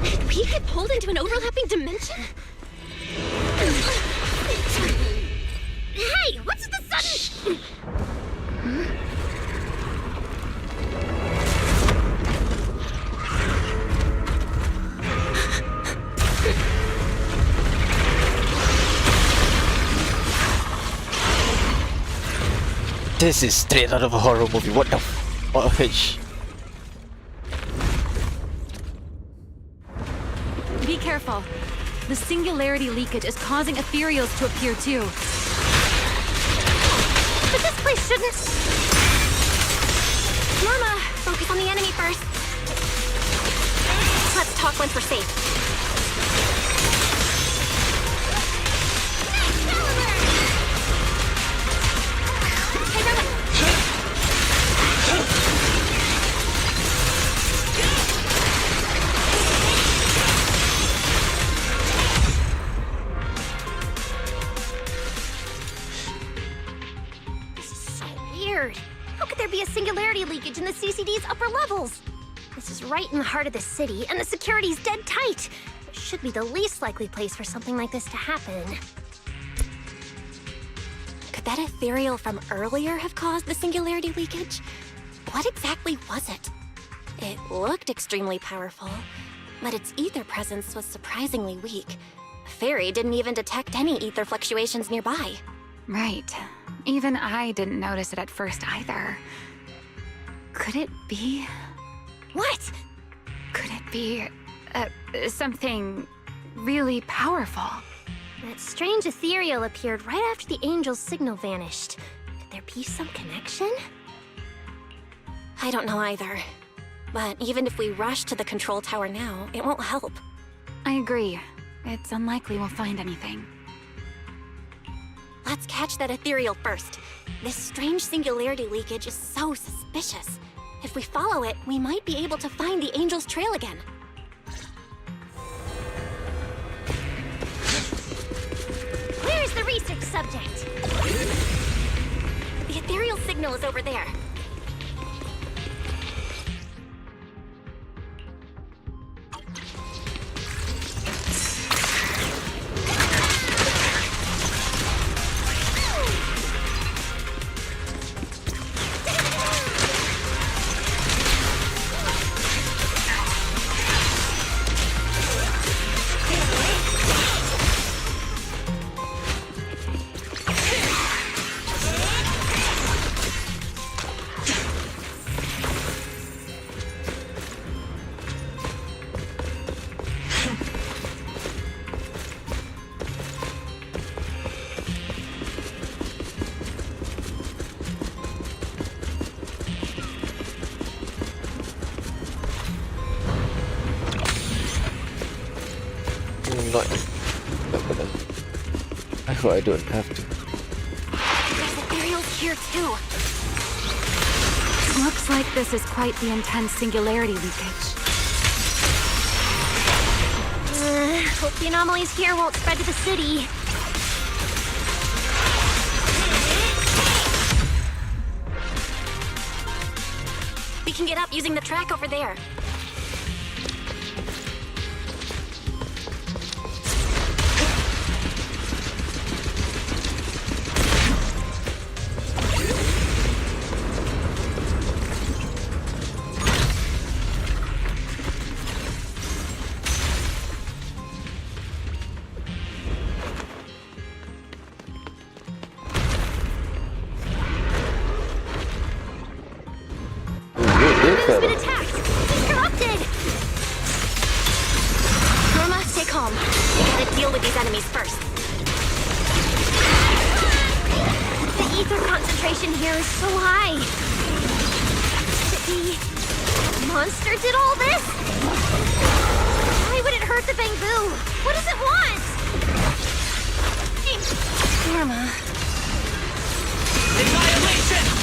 Did we get pulled into an overlapping dimension? Hey, what's the sudden... This is straight out of a horror movie. What the what a hitch. Be careful. The singularity leakage is causing ethereals to appear too. But this place shouldn't... Norma, focus on the enemy first. Let's talk once we're safe. Hey, Norma! This is so weird. How could there be a singularity leakage in the CCD's upper levels? This is right in the heart of the city, and the security's dead tight. It should be the least likely place for something like this to happen. Could that ethereal from earlier have caused the singularity leakage? What exactly was it? It looked extremely powerful, but its ether presence was surprisingly weak. Fairy didn't even detect any ether fluctuations nearby. Right. Even I didn't notice it at first either. Could it be? What? Could it be something really powerful? That strange ethereal appeared right after the Angel's signal vanished. Could there be some connection? I don't know either. But even if we rush to the control tower now, it won't help. I agree. It's unlikely we'll find anything. Let's catch that ethereal first. This strange singularity leakage is so suspicious. If we follow it, we might be able to find the Angel's trail again. Where's the research subject? The ethereal signal is over there. Not gonna. I hope I don't have to. here too. Looks like this is quite the intense singularity leakage. Hope the anomalies here won't spread to the city. We can get up using the track over there. Boo's been attacked! He's corrupted! Norma, stay calm. We gotta deal with these enemies first. The ether concentration here is so high. The monster did all this? Why would it hurt the Bangbu? What does it want? Norma. Annihilation!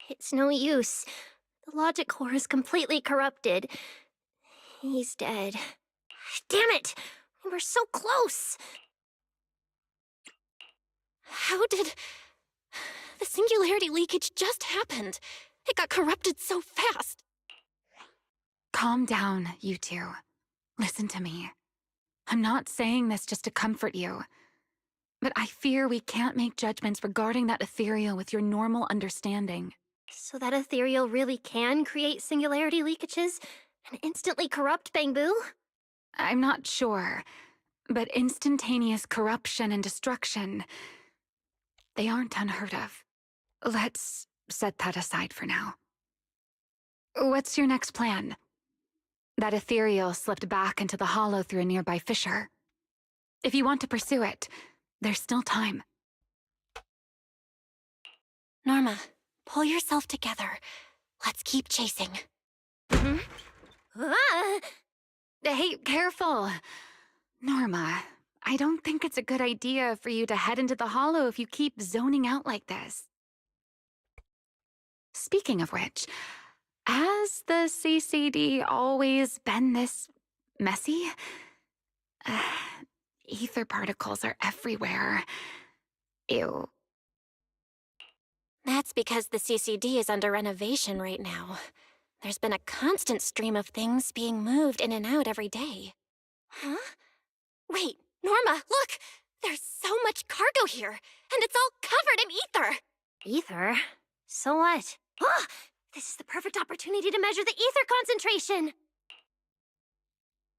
It's no use. The logic core is completely corrupted. He's dead. Damn it! We were so close! How did... The singularity leakage just happened. It got corrupted so fast. Calm down, you two. Listen to me. I'm not saying this just to comfort you. But I fear we can't make judgments regarding that ethereal with your normal understanding. So that ethereal really can create singularity leakages and instantly corrupt Bangbu? I'm not sure, but instantaneous corruption and destruction, they aren't unheard of. Let's set that aside for now. What's your next plan? That ethereal slipped back into the hollow through a nearby fissure. If you want to pursue it, there's still time. Norma, pull yourself together. Let's keep chasing. Ah! Hey, careful. Norma, I don't think it's a good idea for you to head into the hollow if you keep zoning out like this. Speaking of which, has the CCD always been this messy? Ether particles are everywhere. Ew. That's because the CCD is under renovation right now. There's been a constant stream of things being moved in and out every day. Huh? Wait, Norma, look! There's so much cargo here, and it's all covered in ether! Ether? So what? Ah! This is the perfect opportunity to measure the ether concentration!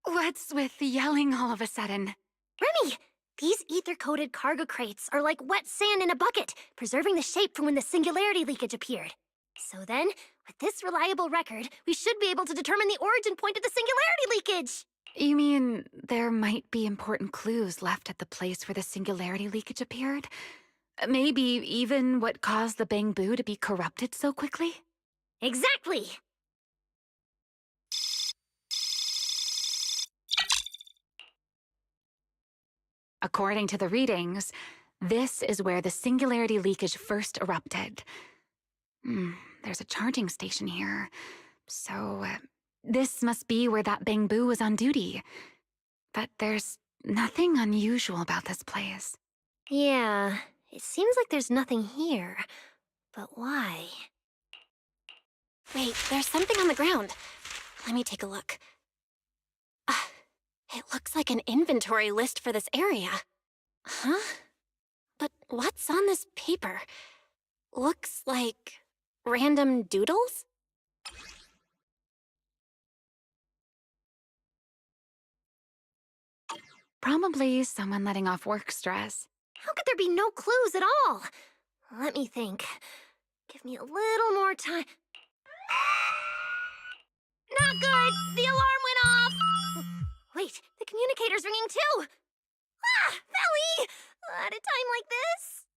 What's with yelling all of a sudden? Remy! These ether-coated cargo crates are like wet sand in a bucket, preserving the shape from when the singularity leakage appeared. So then, with this reliable record, we should be able to determine the origin point of the singularity leakage! You mean there might be important clues left at the place where the singularity leakage appeared? Maybe even what caused the Bangbu to be corrupted so quickly? Exactly! According to the readings, this is where the singularity leakage first erupted. there's a charging station here. So, this must be where that Bangbu was on duty. But there's nothing unusual about this place. Yeah, it seems like there's nothing here. But why? Wait, there's something on the ground. Let me take a look. It looks like an inventory list for this area. Huh? But what's on this paper? Looks like random doodles? Probably someone letting off work stress. How could there be no clues at all? Let me think. Give me a little more time. Not good! The alarm went off! Wait, the communicator's ringing too! Ah! Belly! At a time like this?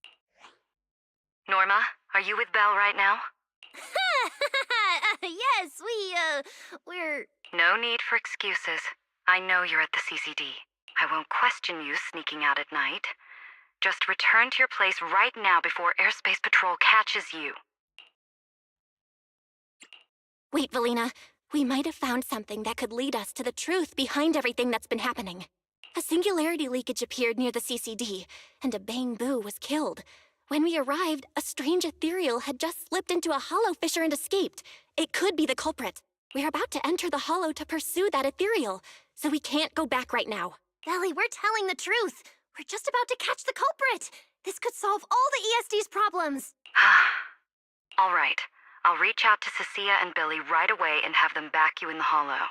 Norma, are you with Belle right now? Yes, we're... No need for excuses. I know you're at the CCD. I won't question you sneaking out at night. Just return to your place right now before Airspace Patrol catches you. Wait, Valina. We might have found something that could lead us to the truth behind everything that's been happening. A singularity leakage appeared near the CCD, and a Bangbu was killed. When we arrived, a strange ethereal had just slipped into a hollow fissure and escaped. It could be the culprit. We're about to enter the hollow to pursue that ethereal, so we can't go back right now. Belly, we're telling the truth. We're just about to catch the culprit. This could solve all the ESD's problems. All right. I'll reach out to Cecilia and Billy right away and have them back you in the hollow.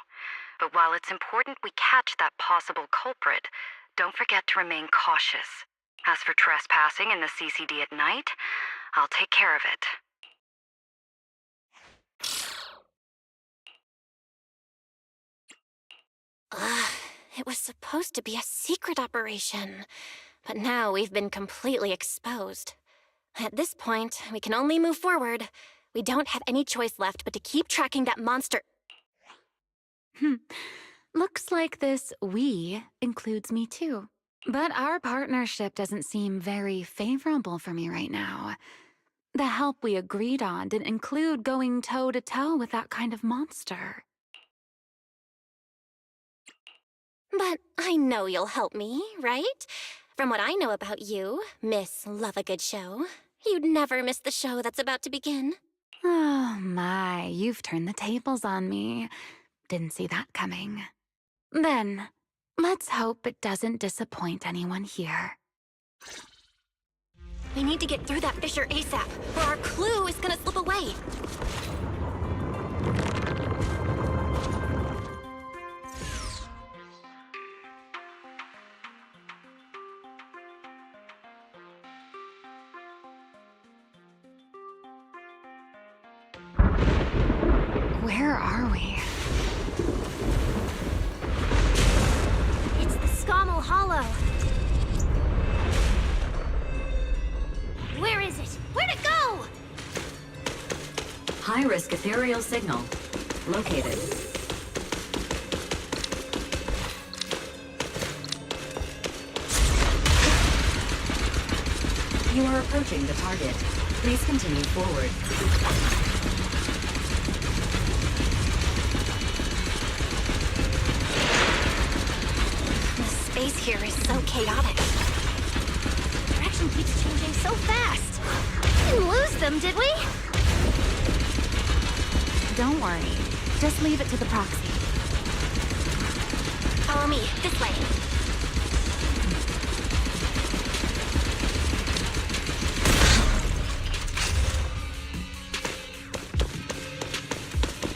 But while it's important we catch that possible culprit, don't forget to remain cautious. As for trespassing in the CCD at night, I'll take care of it. It was supposed to be a secret operation, but now we've been completely exposed. At this point, we can only move forward. We don't have any choice left but to keep tracking that monster. Looks like this we includes me too. But our partnership doesn't seem very favorable for me right now. The help we agreed on didn't include going toe-to-toe with that kind of monster. But I know you'll help me, right? From what I know about you, Miss Love a Good Show, you'd never miss the show that's about to begin. Oh my, you've turned the tables on me. Didn't see that coming. Then, let's hope it doesn't disappoint anyone here. We need to get through that fissure ASAP, or our clue is gonna slip away. Where are we? It's the Scommel Hollow. Where is it? Where'd it go? High-risk ethereal signal. Located. You are approaching the target. Please continue forward. Space here is so chaotic. Direction keeps changing so fast. Didn't lose them, did we? Don't worry. Just leave it to the proxy. Follow me, this way.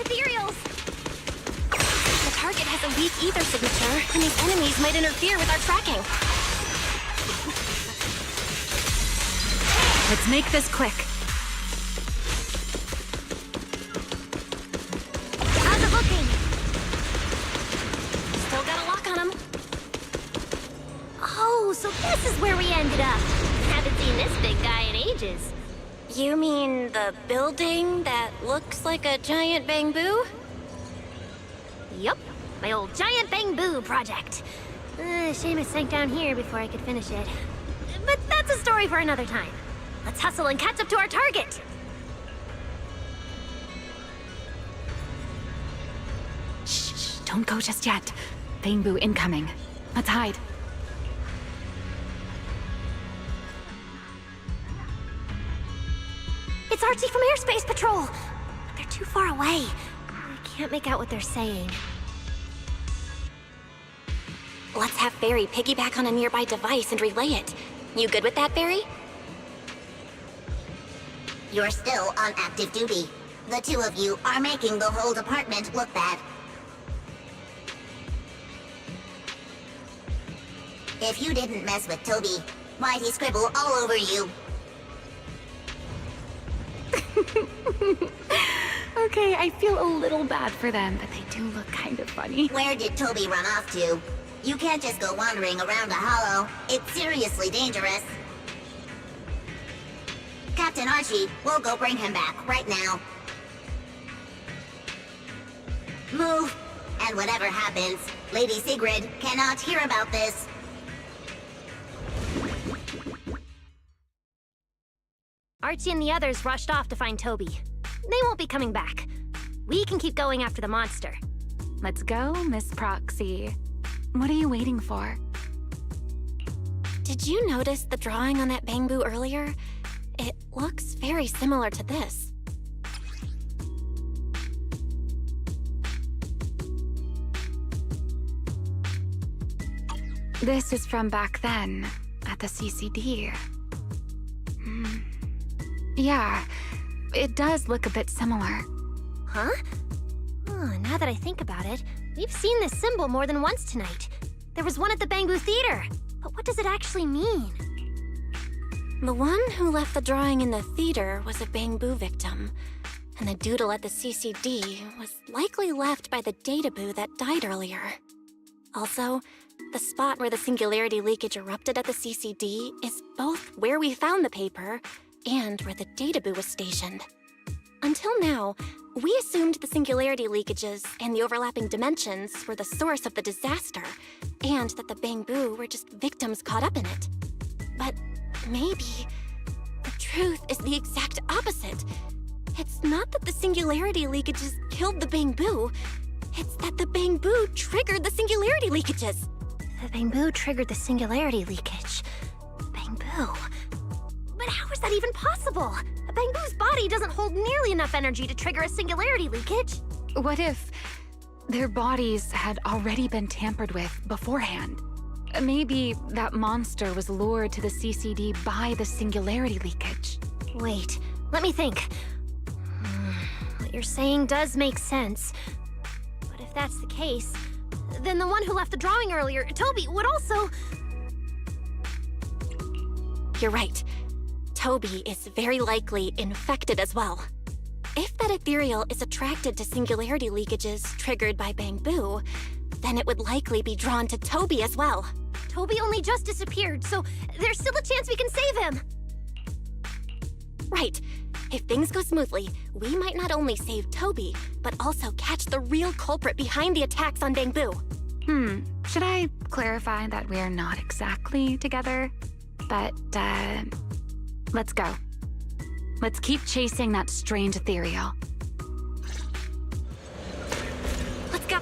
Ethereals! The target has a weak ether signature, and these enemies might interfere with our tracking. Let's make this quick. How's it looking? Still got a lock on them. Oh, so this is where we ended up. Haven't seen this big guy in ages. You mean the building that looks like a giant Bangbu? Yup, my old giant Bangbu project. Shame it sank down here before I could finish it. But that's a story for another time. Let's hustle and catch up to our target. Don't go just yet. Bangbu incoming. Let's hide. It's Archie from Airspace Patrol! They're too far away. I can't make out what they're saying. Let's have Barry piggyback on a nearby device and relay it. You good with that, Barry? You're still on active duty. The two of you are making the whole department look bad. If you didn't mess with Toby, why'd he scribble all over you? Okay, I feel a little bad for them, but they do look kind of funny. Where did Toby run off to? You can't just go wandering around a hollow. It's seriously dangerous. Captain Archie, we'll go bring him back right now. Move! And whatever happens, Lady Sigrid cannot hear about this. Archie and the others rushed off to find Toby. They won't be coming back. We can keep going after the monster. Let's go, Miss Proxy. What are you waiting for? Did you notice the drawing on that Bangbu earlier? It looks very similar to this. This is from back then, at the CCD. Yeah, it does look a bit similar. Huh? Oh, now that I think about it, we've seen this symbol more than once tonight. There was one at the Bangbu Theater. But what does it actually mean? The one who left the drawing in the theater was a Bangbu victim, and the doodle at the CCD was likely left by the databoo that died earlier. Also, the spot where the singularity leakage erupted at the CCD is both where we found the paper and where the databoo was stationed. Until now, we assumed the singularity leakages and the overlapping dimensions were the source of the disaster, and that the Bangbu were just victims caught up in it. But maybe the truth is the exact opposite. It's not that the singularity leakages killed the Bangbu, it's that the Bangbu triggered the singularity leakages. The Bangbu triggered the singularity leakage. Bangbu? But how is that even possible? A Bangbu's body doesn't hold nearly enough energy to trigger a singularity leakage. What if their bodies had already been tampered with beforehand? Maybe that monster was lured to the CCD by the singularity leakage. Wait, let me think. What you're saying does make sense. But if that's the case, then the one who left the drawing earlier, Toby, would also... You're right. Toby is very likely infected as well. If that ethereal is attracted to singularity leakages triggered by Bangbu, then it would likely be drawn to Toby as well. Toby only just disappeared, so there's still a chance we can save him. Right. If things go smoothly, we might not only save Toby, but also catch the real culprit behind the attacks on Bangbu. Should I clarify that we're not exactly together? But, let's go. Let's keep chasing that strange ethereal. Let's go.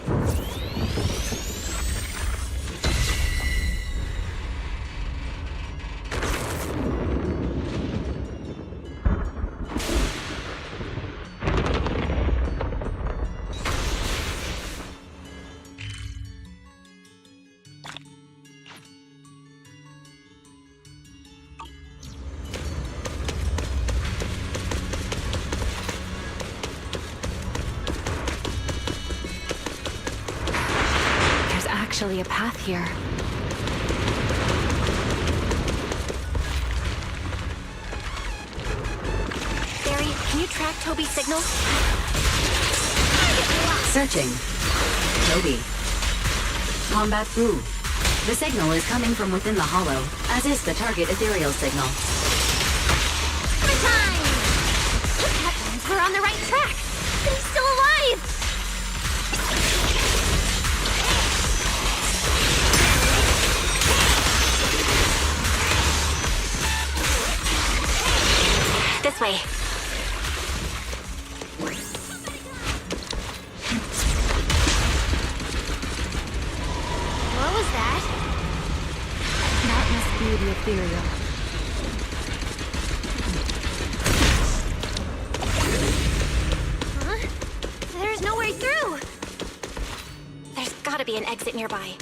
Actually a path here. Barry, can you track Toby's signal? Searching. Toby. Combat through. The signal is coming from within the hollow, as is the target ethereal signal. Time! That means we're on the right track. He's still alive! This way. view the ethereal. Huh? There's no way through! There's gotta be an exit nearby.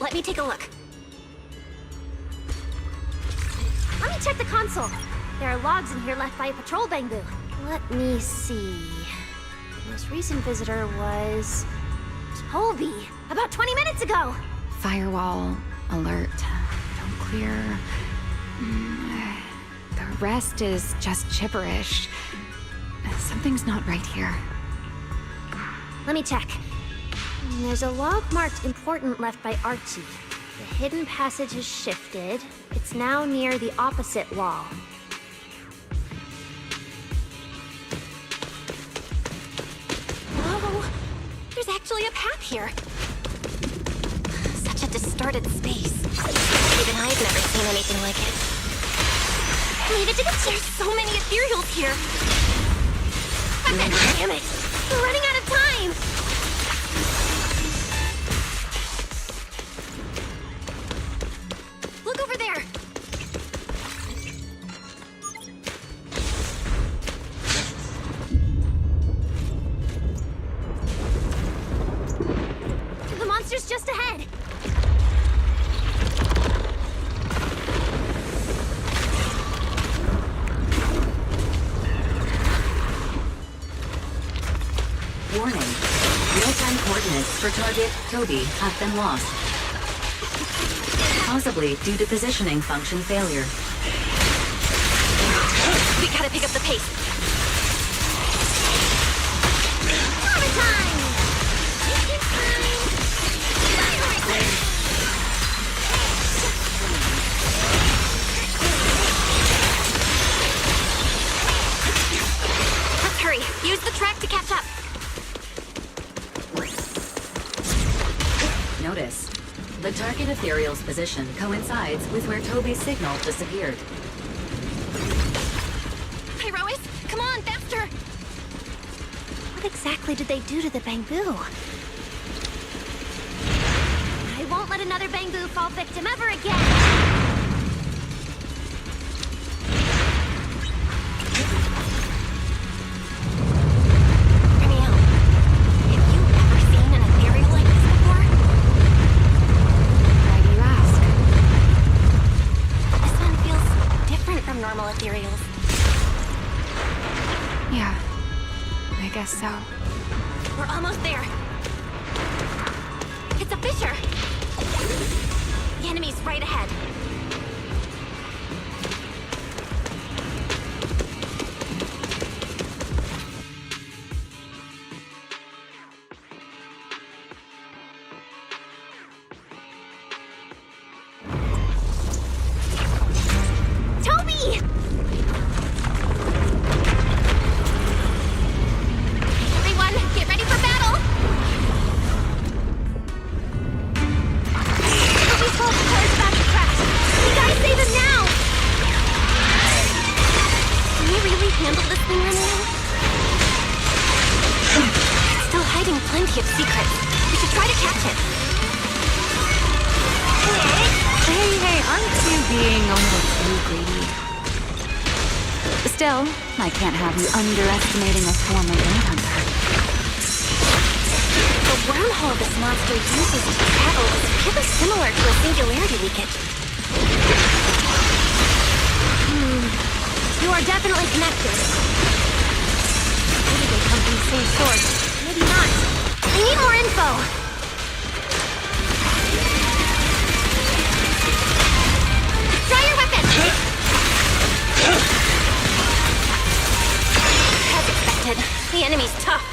Let me take a look. Let me check the console. There are logs in here left by a patrol bamboo. Let me see. The most recent visitor was... Toby! About 20 minutes ago! Firewall, alert, don't clear. The rest is just gibberish. Something's not right here. Let me check. There's a log marked important left by Archie. The hidden passage has shifted. It's now near the opposite wall. Whoa! There's actually a path here. Such a distorted space. Even I've never seen anything like it. There's so many ethereals here. Damn it! We're running out of time! Look over there! The monster's just ahead! Warning. Real-time coordinates for target Toby have been lost. Possibly due to positioning function failure. We gotta pick up the pace. Lava time! It's time! Let's hurry. Use the track to catch up. Notice, the target ethereal's position coincides with where Toby's signal disappeared. Pyrois, come on, faster! What exactly did they do to the bamboo? I won't let another bamboo fall victim ever again! Hear me out. Have you ever seen an ethereal like this before? Why do you ask? This one feels different from normal ethereals. Yeah, I guess so. We're almost there. It's a fissure. The enemy's right ahead. Toby! Everyone, get ready for battle! Toby's whole car is about to crash. We gotta save him now! Can we really handle this thing right now? It's still hiding plenty of secrets. We should try to catch it. Hey, aren't you being a little too greedy? Still, I can't have you underestimating a former hunter. The wormhole this monster uses to travel is really similar to a singularity leakage. You are definitely connected. Maybe they come from the same source. Maybe not. I need more info. Try your weapon! As expected, the enemy's tough.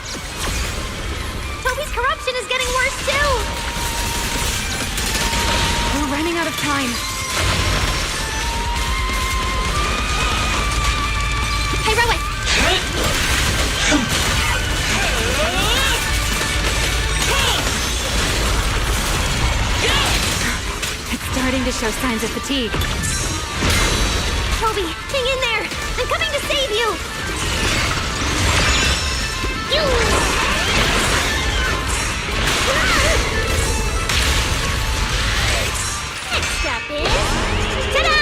Toby's corruption is getting worse too! We're running out of time. Heroic! It's starting to show signs of fatigue. Toby, hang in there! I'm coming to save you! Next step is... Ta-da!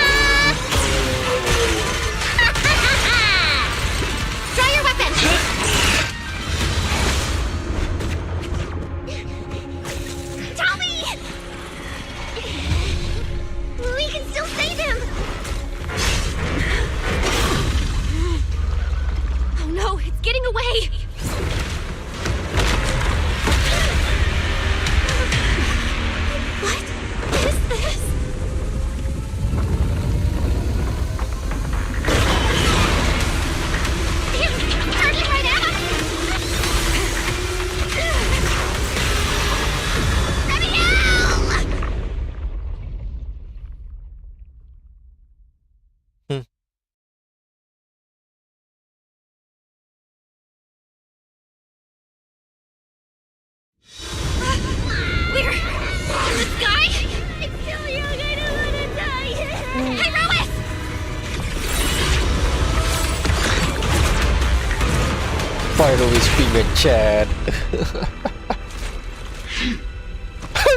always scream in chat.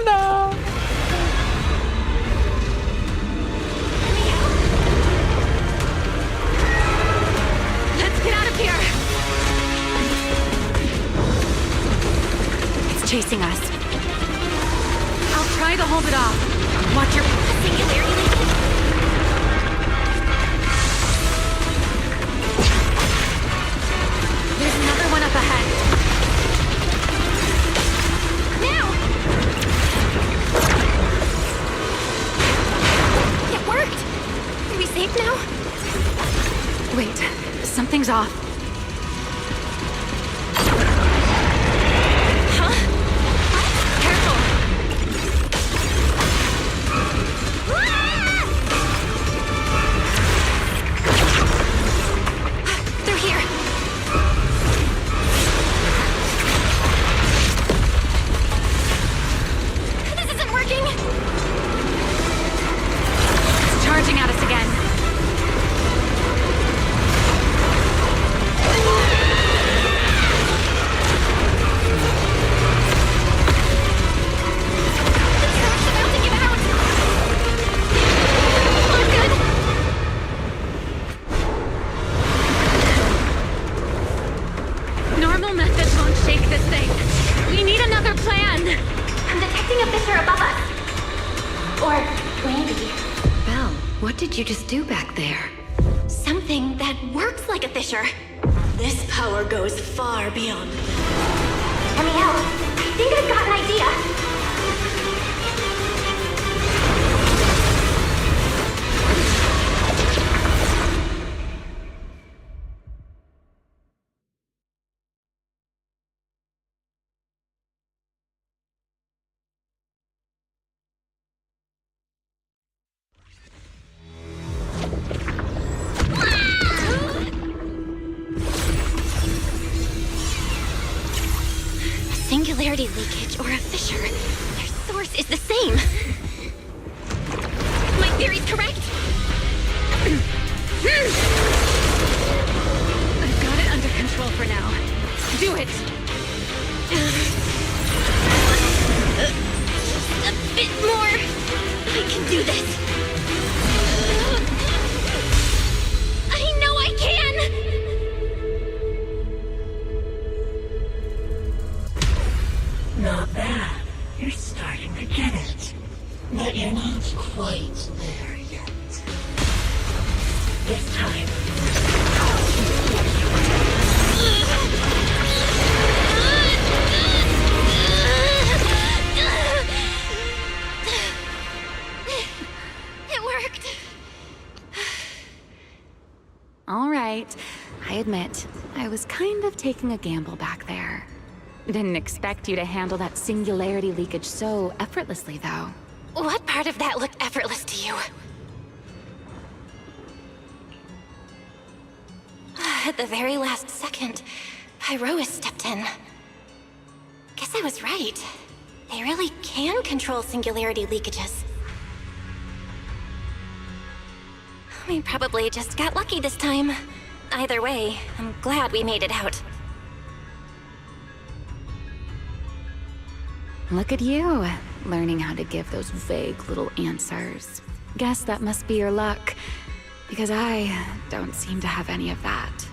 No. Let's get out of here! It's chasing us. I'll try to hold it off. Watch your singularity leakage. There's another one up ahead. Now! It worked! Are we safe now? Wait, something's off. Huh? Careful! They're here! This isn't working! It's charging at us again. Normal methods won't shake this thing. We need another plan. I'm detecting a fissure above us. Or maybe Belle, what did you just do back there? something that works like a fissure. This power goes far beyond. Amiel, I think I've got an idea. Singularity leakage or a fissure. Their source is the same. My theory's correct. I've got it under control for now. Do it! A bit more. I can do this. I know I can! Not bad. You're starting to get it. But you're not quite there yet. This time. It worked. All right, I admit, I was kind of taking a gamble back there. Didn't expect you to handle that singularity leakage so effortlessly, though. What part of that looked effortless to you? At the very last second, Pyrois stepped in. Guess I was right. They really can control singularity leakages. We probably just got lucky this time. Either way, I'm glad we made it out. Look at you, learning how to give those vague little answers. Guess that must be your luck, because I don't seem to have any of that.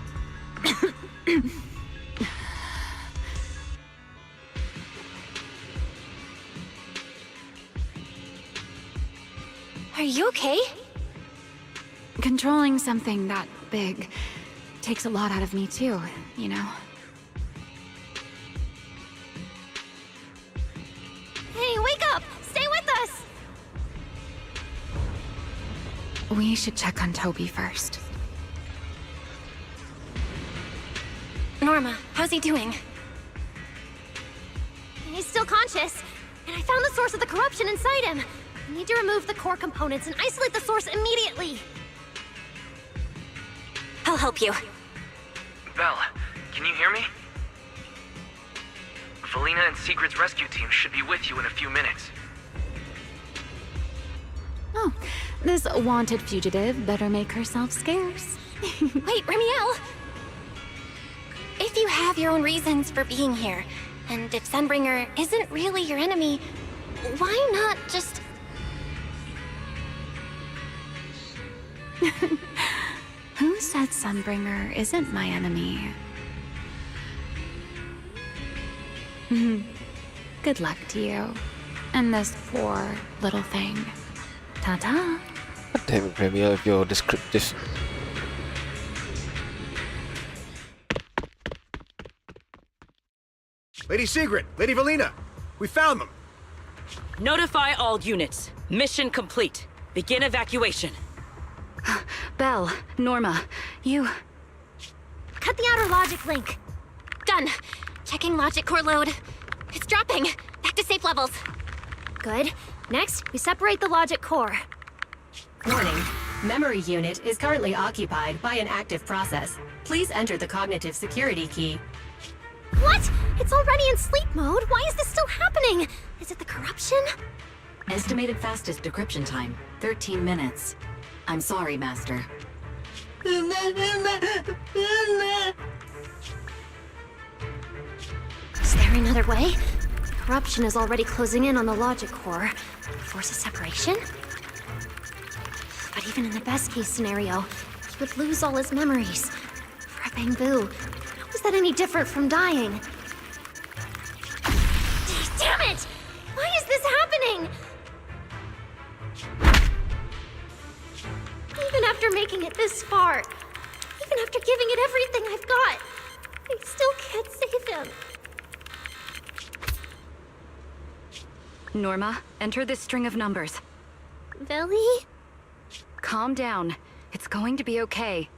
Are you okay? Controlling something that big takes a lot out of me too, you know? Hey, wake up! Stay with us! We should check on Toby first. Norma, how's he doing? He's still conscious, and I found the source of the corruption inside him. I need to remove the core components and isolate the source immediately. I'll help you. Belle, can you hear me? Felina and Secret's rescue team should be with you in a few minutes. Oh, this wanted fugitive better make herself scarce. Wait, Remiel! If you have your own reasons for being here. And if Sunbringer isn't really your enemy, why not just... Who said Sunbringer isn't my enemy? Good luck to you. And this poor little thing. Ta-ta. God damn it, Premier, if you're descriptive. Lady Sigrid, Lady Valina, we found them. Notify all units. Mission complete. Begin evacuation. Belle, Norma, you... Cut the outer logic link. Done. Checking logic core load. It's dropping. Back to safe levels. Good. Next, we separate the logic core. Warning. Memory unit is currently occupied by an active process. Please enter the cognitive security key. What? It's already in sleep mode. Why is this still happening? Is it the corruption? Estimated fastest decryption time, 13 minutes. I'm sorry, Master. Is there another way? Corruption is already closing in on the logic core. Force a separation? But even in the best case scenario, he would lose all his memories. For a Bangbu, how is that any different from dying? Damn it! Why is this happening? Even after making it this far, even after giving it everything I've got, I still can't save him. Norma, enter this string of numbers. Billy? Calm down. It's going to be okay.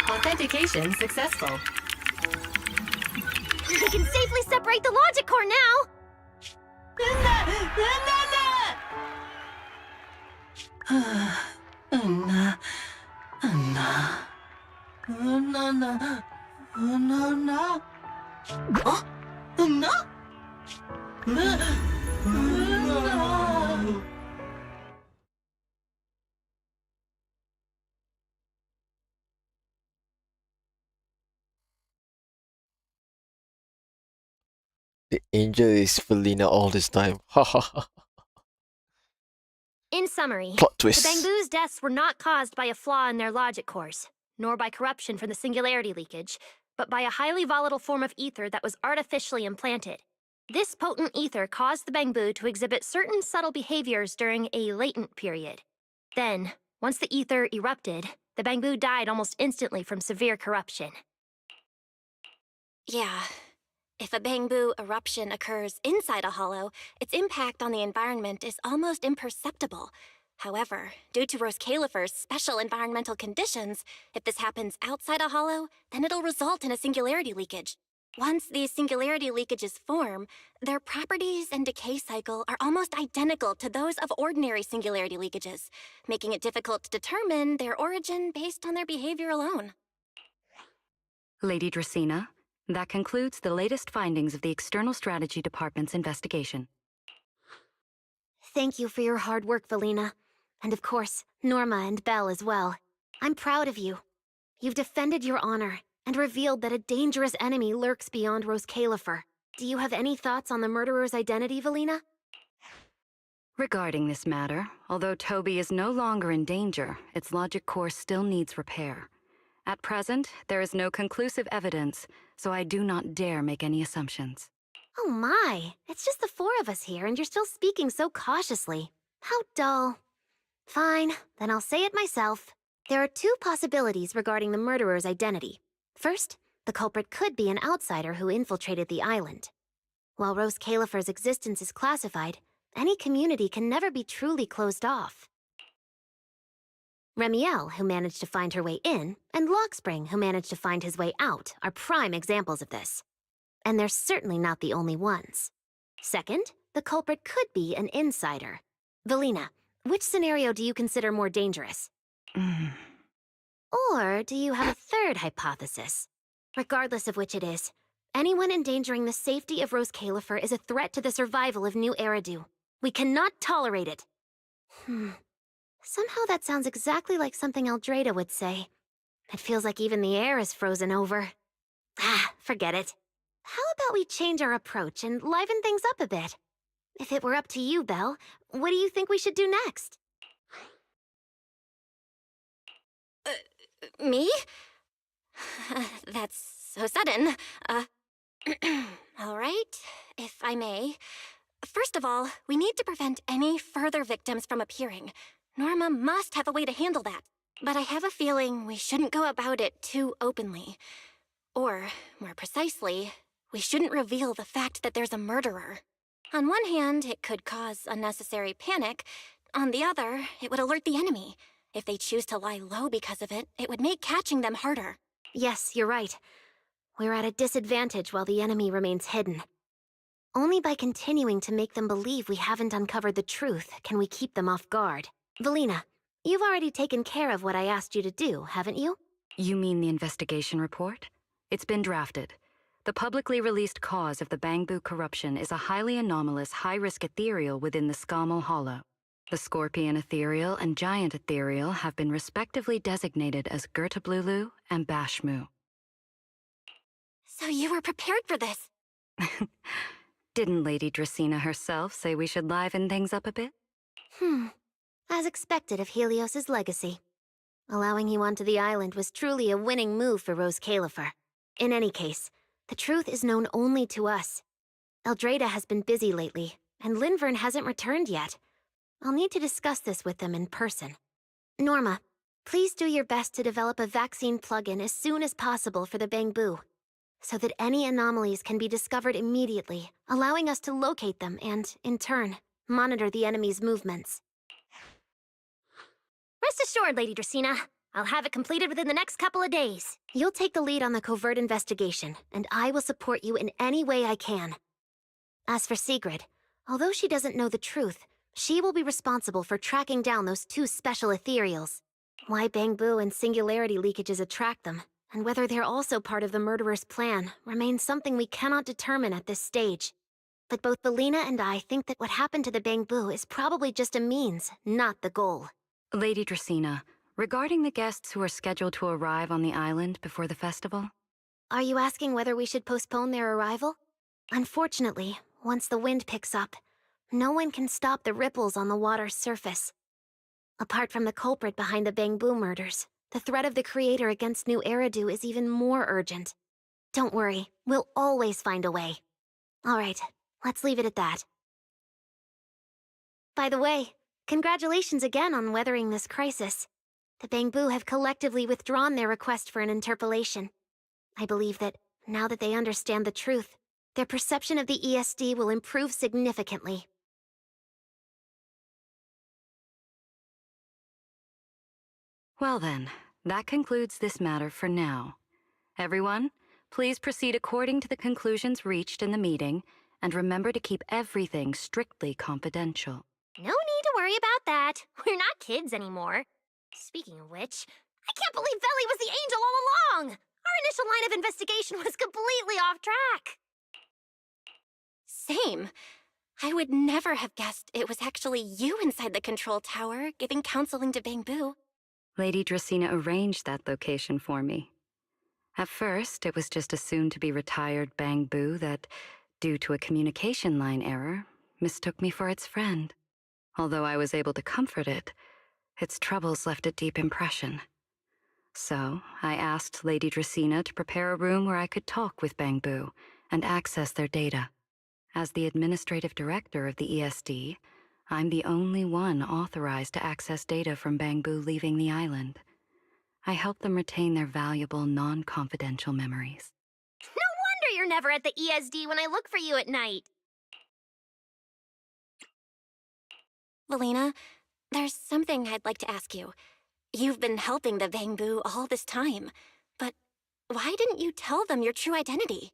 Authentication successful. We can safely separate the logic core now! The angel is Felina all this time. Ha ha ha. In summary, Plot the twist. Bangbu's deaths were not caused by a flaw in their logic cores, nor by corruption from the singularity leakage, but by a highly volatile form of ether that was artificially implanted. This potent ether caused the Bangbu to exhibit certain subtle behaviors during a latent period. Then, once the ether erupted, the Bangbu died almost instantly from severe corruption. Yeah. If a Bangbu eruption occurs inside a hollow, its impact on the environment is almost imperceptible. However, due to Rose Califer's special environmental conditions, if this happens outside a hollow, then it'll result in a singularity leakage. Once these singularity leakages form, their properties and decay cycle are almost identical to those of ordinary singularity leakages, making it difficult to determine their origin based on their behavior alone. Lady Dracena, that concludes the latest findings of the External Strategy Department's investigation. Thank you for your hard work, Valina. And of course, Norma and Belle as well. I'm proud of you. You've defended your honor and revealed that a dangerous enemy lurks beyond Rose Califer. Do you have any thoughts on the murderer's identity, Valina? Regarding this matter, although Toby is no longer in danger, its logic core still needs repair. At present, there is no conclusive evidence, so I do not dare make any assumptions. Oh my, it's just the four of us here and you're still speaking so cautiously. How dull. Fine, then I'll say it myself. There are two possibilities regarding the murderer's identity. First, the culprit could be an outsider who infiltrated the island. While Rose Califer's existence is classified, any community can never be truly closed off. Remiel, who managed to find her way in, and Lockspring, who managed to find his way out, are prime examples of this. And they're certainly not the only ones. Second, the culprit could be an insider. Valina, which scenario do you consider more dangerous? Or do you have a third hypothesis? Regardless of which it is, anyone endangering the safety of Rose Califer is a threat to the survival of New Eridu. We cannot tolerate it. Somehow that sounds exactly like something Eldrada would say. It feels like even the air is frozen over. Ah, forget it. How about we change our approach and liven things up a bit? If it were up to you, Belle, what do you think we should do next? Me? That's so sudden. All right, if I may. First of all, we need to prevent any further victims from appearing. Norma must have a way to handle that. But I have a feeling we shouldn't go about it too openly. Or, more precisely, we shouldn't reveal the fact that there's a murderer. On one hand, it could cause unnecessary panic. On the other, it would alert the enemy. If they choose to lie low because of it, it would make catching them harder. Yes, you're right. We're at a disadvantage while the enemy remains hidden. Only by continuing to make them believe we haven't uncovered the truth can we keep them off guard. Valina, you've already taken care of what I asked you to do, haven't you? You mean the investigation report? It's been drafted. The publicly released cause of the Bangbu corruption is a highly anomalous, high-risk ethereal within the Skamal Hollow. The Scorpion Ethereal and Giant Ethereal have been respectively designated as Gertablulu and Bashmu. So you were prepared for this? Didn't Lady Dracena herself say we should liven things up a bit? As expected of Helios's legacy. Allowing you onto the island was truly a winning move for Rose Califer. In any case, the truth is known only to us. Eldrada has been busy lately, and Linvern hasn't returned yet. I'll need to discuss this with them in person. Norma, please do your best to develop a vaccine plugin as soon as possible for the Bangbu, so that any anomalies can be discovered immediately, allowing us to locate them and, in turn, monitor the enemy's movements. Rest assured, Lady Dracena. I'll have it completed within the next couple of days. You'll take the lead on the covert investigation, and I will support you in any way I can. As for Sigrid, although she doesn't know the truth, she will be responsible for tracking down those two special ethereals. Why Bangbu and singularity leakages attract them, and whether they're also part of the murderer's plan, remains something we cannot determine at this stage. But both Valina and I think that what happened to the Bangbu is probably just a means, not the goal. Lady Dracena, regarding the guests who are scheduled to arrive on the island before the festival? Are you asking whether we should postpone their arrival? Unfortunately, once the wind picks up, no one can stop the ripples on the water's surface. Apart from the culprit behind the Bangbu murders, the threat of the Creator against New Eridu is even more urgent. Don't worry, we'll always find a way. All right, let's leave it at that. By the way, congratulations again on weathering this crisis. The Bangbu have collectively withdrawn their request for an interpolation. I believe that, now that they understand the truth, their perception of the ESD will improve significantly. Well then, that concludes this matter for now. Everyone, please proceed according to the conclusions reached in the meeting, and remember to keep everything strictly confidential. No need to worry about that. We're not kids anymore. Speaking of which, I can't believe Velly was the angel all along! Our initial line of investigation was completely off track. Same. I would never have guessed it was actually you inside the control tower, giving counseling to Bangbu. Lady Dracena arranged that location for me. At first, it was just a soon-to-be retired Bangbu that, due to a communication line error, mistook me for its friend. Although I was able to comfort it, its troubles left a deep impression. So, I asked Lady Dracena to prepare a room where I could talk with Bangbu and access their data. As the administrative director of the ESD, I'm the only one authorized to access data from Bangbu leaving the island. I help them retain their valuable, non-confidential memories. No wonder you're never at the ESD when I look for you at night. Valina, there's something I'd like to ask you. You've been helping the Bangbu all this time, but why didn't you tell them your true identity?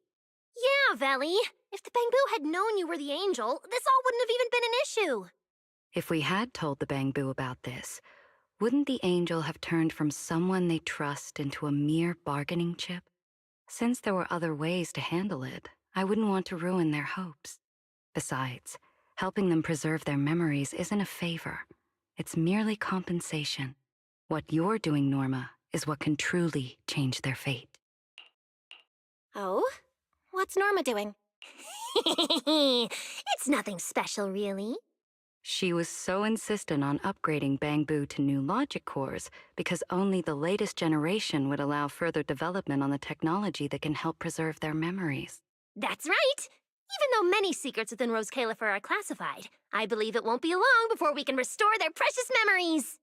Yeah, Velly. If the Bangbu had known you were the angel, this all wouldn't have even been an issue. If we had told the Bangbu about this, wouldn't the angel have turned from someone they trust into a mere bargaining chip? Since there were other ways to handle it, I wouldn't want to ruin their hopes. Besides, helping them preserve their memories isn't a favor. It's merely compensation. What you're doing, Norma, is what can truly change their fate. Oh? What's Norma doing? It's nothing special, really. She was so insistent on upgrading Bangbu to new logic cores because only the latest generation would allow further development on the technology that can help preserve their memories. That's right. Even though many secrets within Rose Califer are classified, I believe it won't be long before we can restore their precious memories.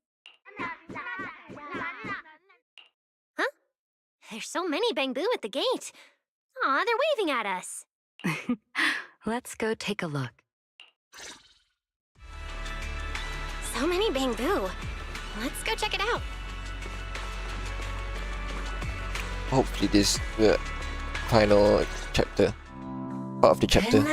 Huh? There's so many Bangbu at the gate. Aw, they're waving at us. Let's go take a look. So many Bangbu. Let's go check it out. Hopefully this is the final chapter. Part of the chapter.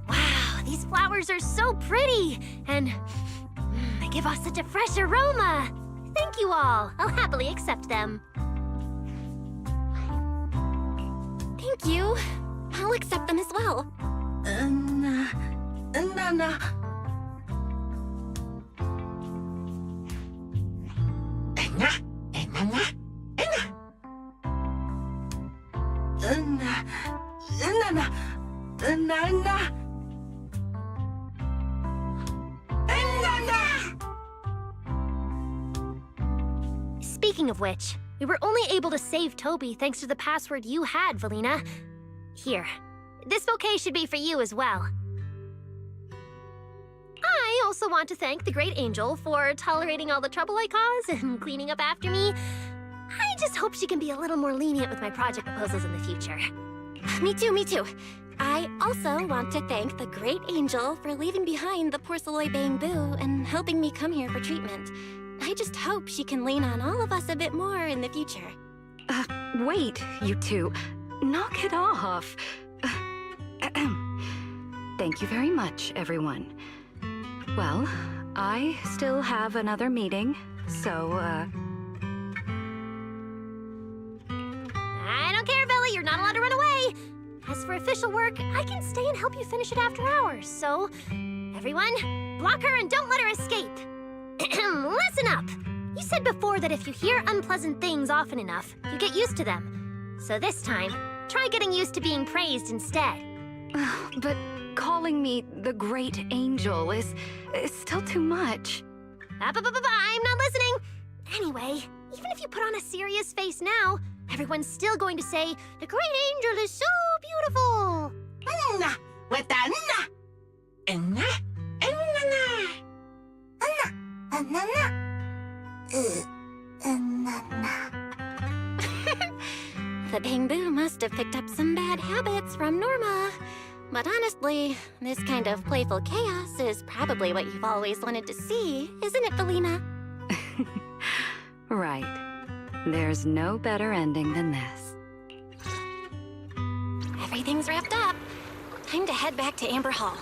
Wow, these flowers are so pretty, and they give off such a fresh aroma. Thank you all. I'll happily accept them. Thank you. I'll accept them as well. Speaking of which, we were only able to save Toby thanks to the password you had, Valina. Here, this bouquet should be for you as well. I also want to thank the Great Angel for tolerating all the trouble I cause and cleaning up after me. I just hope she can be a little more lenient with my project proposals in the future. Me too, me too. I also want to thank the Great Angel for leaving behind the Porceloy Bangbu and helping me come here for treatment. I just hope she can lean on all of us a bit more in the future. Wait, you two. Knock it off. Thank you very much, everyone. Well, I still have another meeting, so, I don't care, Billy. You're not allowed to run away. As for official work, I can stay and help you finish it after hours, so... Everyone, block her and don't let her escape. Listen up. You said before that if you hear unpleasant things often enough, you get used to them. So this time, try getting used to being praised instead. But calling me the Great Angel is still too much. I'm not listening. Anyway, even if you put on a serious face now, everyone's still going to say, the Great Angel is so beautiful. The Bangbu must have picked up some bad habits from Norma. But honestly, this kind of playful chaos is probably what you've always wanted to see, isn't it, Valina? Right. There's no better ending than this. Everything's wrapped up. Time to head back to Amber Hall.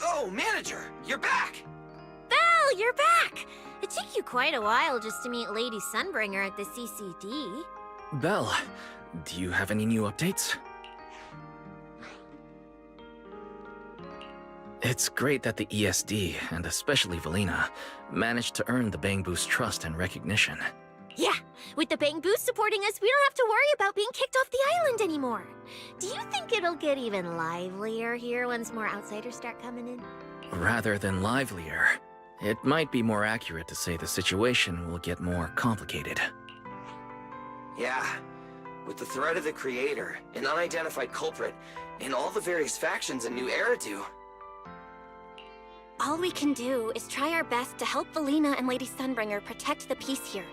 Oh, Manager, you're back! Belle, you're back! It took you quite a while just to meet Lady Sunbringer at the CCD. Belle, do you have any new updates? It's great that the ESD, and especially Valina, managed to earn the Bangbu's trust and recognition. Yeah, with the Bangbu supporting us, we don't have to worry about being kicked off the island anymore. Do you think it'll get even livelier here once more outsiders start coming in? Rather than livelier, it might be more accurate to say the situation will get more complicated. Yeah, with the threat of the Creator, an unidentified culprit, and all the various factions in New Eridu. All we can do is try our best to help Valina and Lady Sunbringer protect the peace here.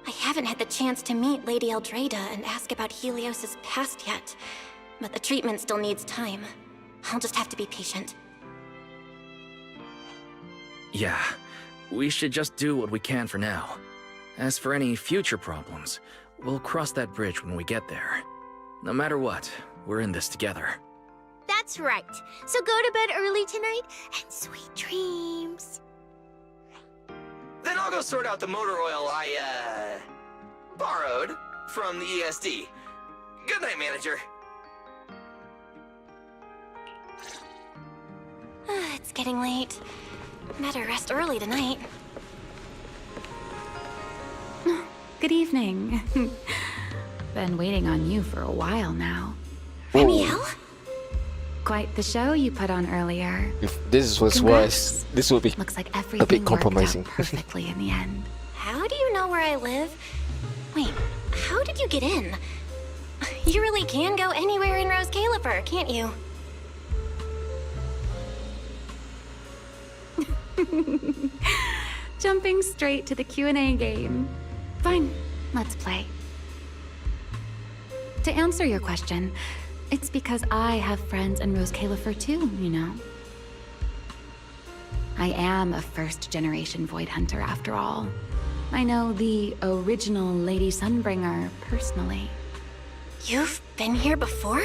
I haven't had the chance to meet Lady Eldrada and ask about Helios's past yet, but the treatment still needs time. I'll just have to be patient. Yeah, we should just do what we can for now. As for any future problems, we'll cross that bridge when we get there. No matter what, we're in this together. That's right. So go to bed early tonight and sweet dreams. Then I'll go sort out the motor oil I, borrowed from the ESD. Good night, manager. It's getting late. Better rest early tonight. Good evening. Been waiting on you for a while now. Remiel? Quite the show you put on earlier. If this was Congrats. worse, this would be Looks like everything a bit compromising. worked out perfectly in the end. How do you know where I live? Wait, how did you get in? You really can go anywhere in Rose Caliper, can't you? Jumping straight to the Q&A game. Fine, let's play. To answer your question, it's because I have friends in Rose Califer too, you know. I am a first-generation Void Hunter after all. I know the original Lady Sunbringer personally. You've been here before?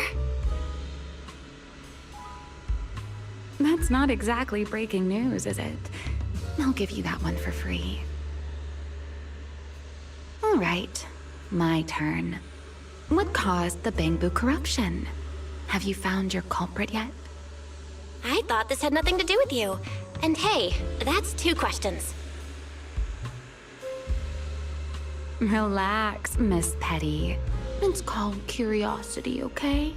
That's not exactly breaking news, is it? I'll give you that one for free. All right, my turn. What caused the Bangbu corruption? Have you found your culprit yet? I thought this had nothing to do with you. And hey, that's 2 questions. Relax, Miss Petty. It's called curiosity, okay?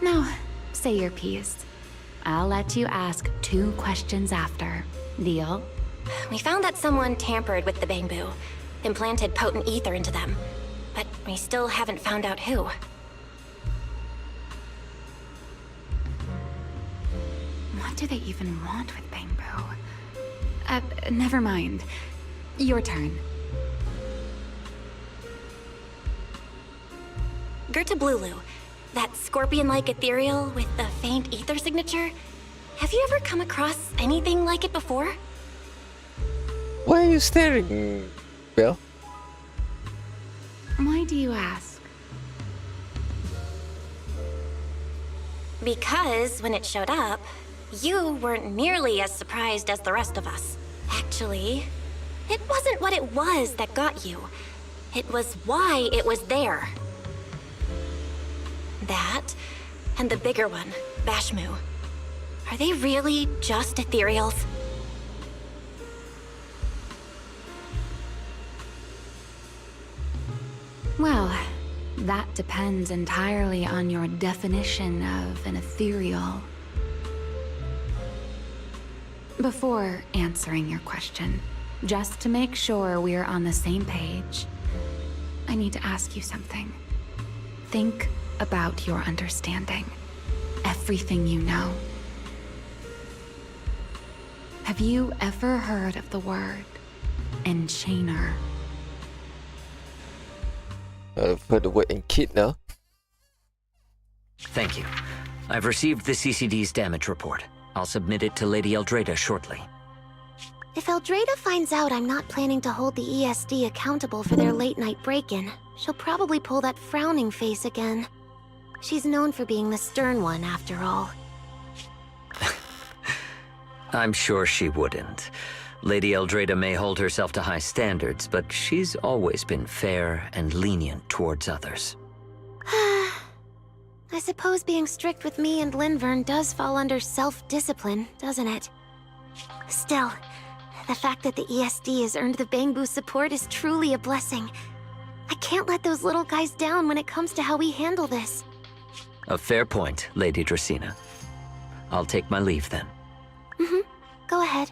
Now, say your piece. I'll let you ask 2 questions after. Deal? We found that someone tampered with the Bangbu, implanted potent ether into them, but we still haven't found out who. What do they even want with Bangbu? Never mind. Your turn. Gerta Blulu, that scorpion-like ethereal with the faint ether signature. Have you ever come across anything like it before? Why are you staring, Belle? Why do you ask? Because when it showed up, you weren't nearly as surprised as the rest of us. Actually, it wasn't what it was that got you. It was why it was there. That, and the bigger one, Bashmu. Are they really just ethereals? Well, that depends entirely on your definition of an ethereal. Before answering your question, just to make sure we're on the same page, I need to ask you something. Think about your understanding. Everything you know. Have you ever heard of the word enchainer? I've heard the word enkid now. Thank you. I've received the CCD's damage report. I'll submit it to Lady Eldrada shortly. If Eldrada finds out I'm not planning to hold the ESD accountable for their late-night break-in, she'll probably pull that frowning face again. She's known for being the stern one, after all. I'm sure she wouldn't. Lady Eldrada may hold herself to high standards, but she's always been fair and lenient towards others. I suppose being strict with me and Linvern does fall under self-discipline, doesn't it? Still, the fact that the ESD has earned the Bangbu support is truly a blessing. I can't let those little guys down when it comes to how we handle this. A fair point, Lady Dracena. I'll take my leave then. Go ahead.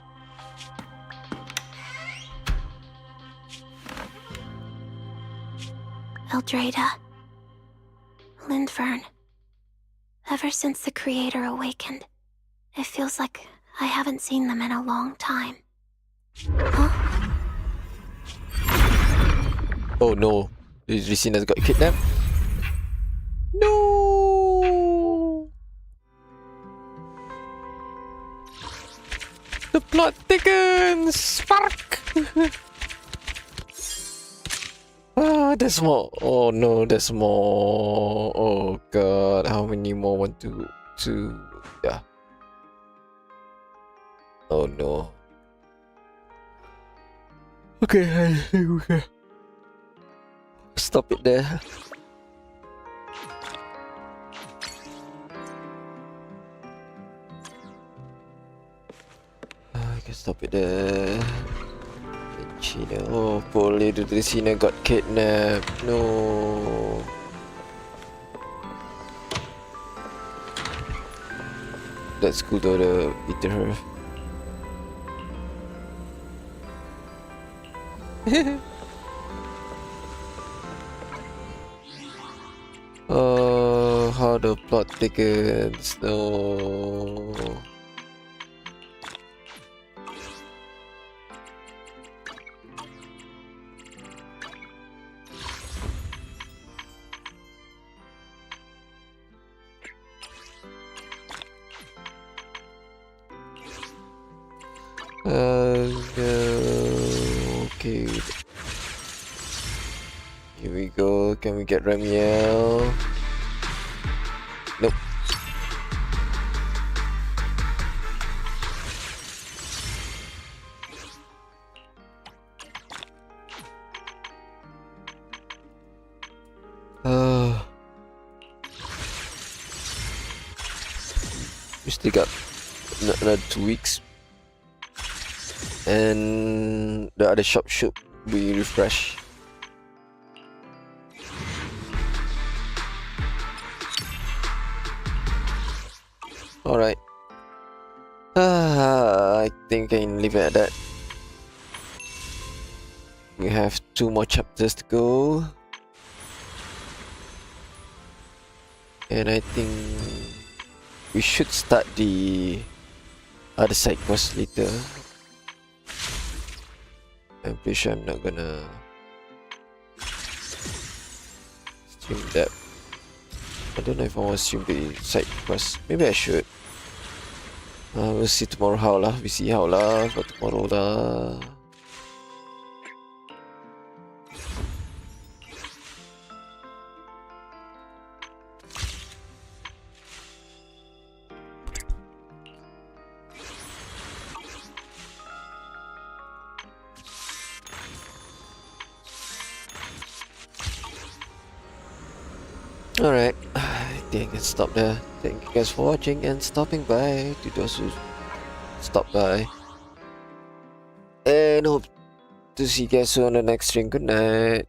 Eldrada. Lindvern. Ever since the Creator awakened, it feels like I haven't seen them in a long time. Huh? Oh no, Ricina's got kidnapped. No! The plot thickens! Spark! Ah, there's more. Oh no, there's more. Oh god, how many more want to... Yeah. Oh no. Okay, I think we can stop it there. I can stop it there. China. Oh, poor little Ricina got kidnapped. No. That's cool though, to beat her. Oh, how the plot thickens. No. Okay. Here we go. Can we get Ramiel? Nope. We still got another 2 weeks. And the other shop should be refreshed. Alright. I think I can leave it at that. We have 2 more chapters to go. And I think we should start the other side quest later. I'm pretty sure I'm not gonna stream that. I don't know if I want to stream the side quest. Maybe I should. We'll see tomorrow how lah. We see how lah for tomorrow lah. Alright, I think I can stop there. Thank you guys for watching and stopping by, to those who stopped by. And hope to see you guys soon on the next stream. Good night.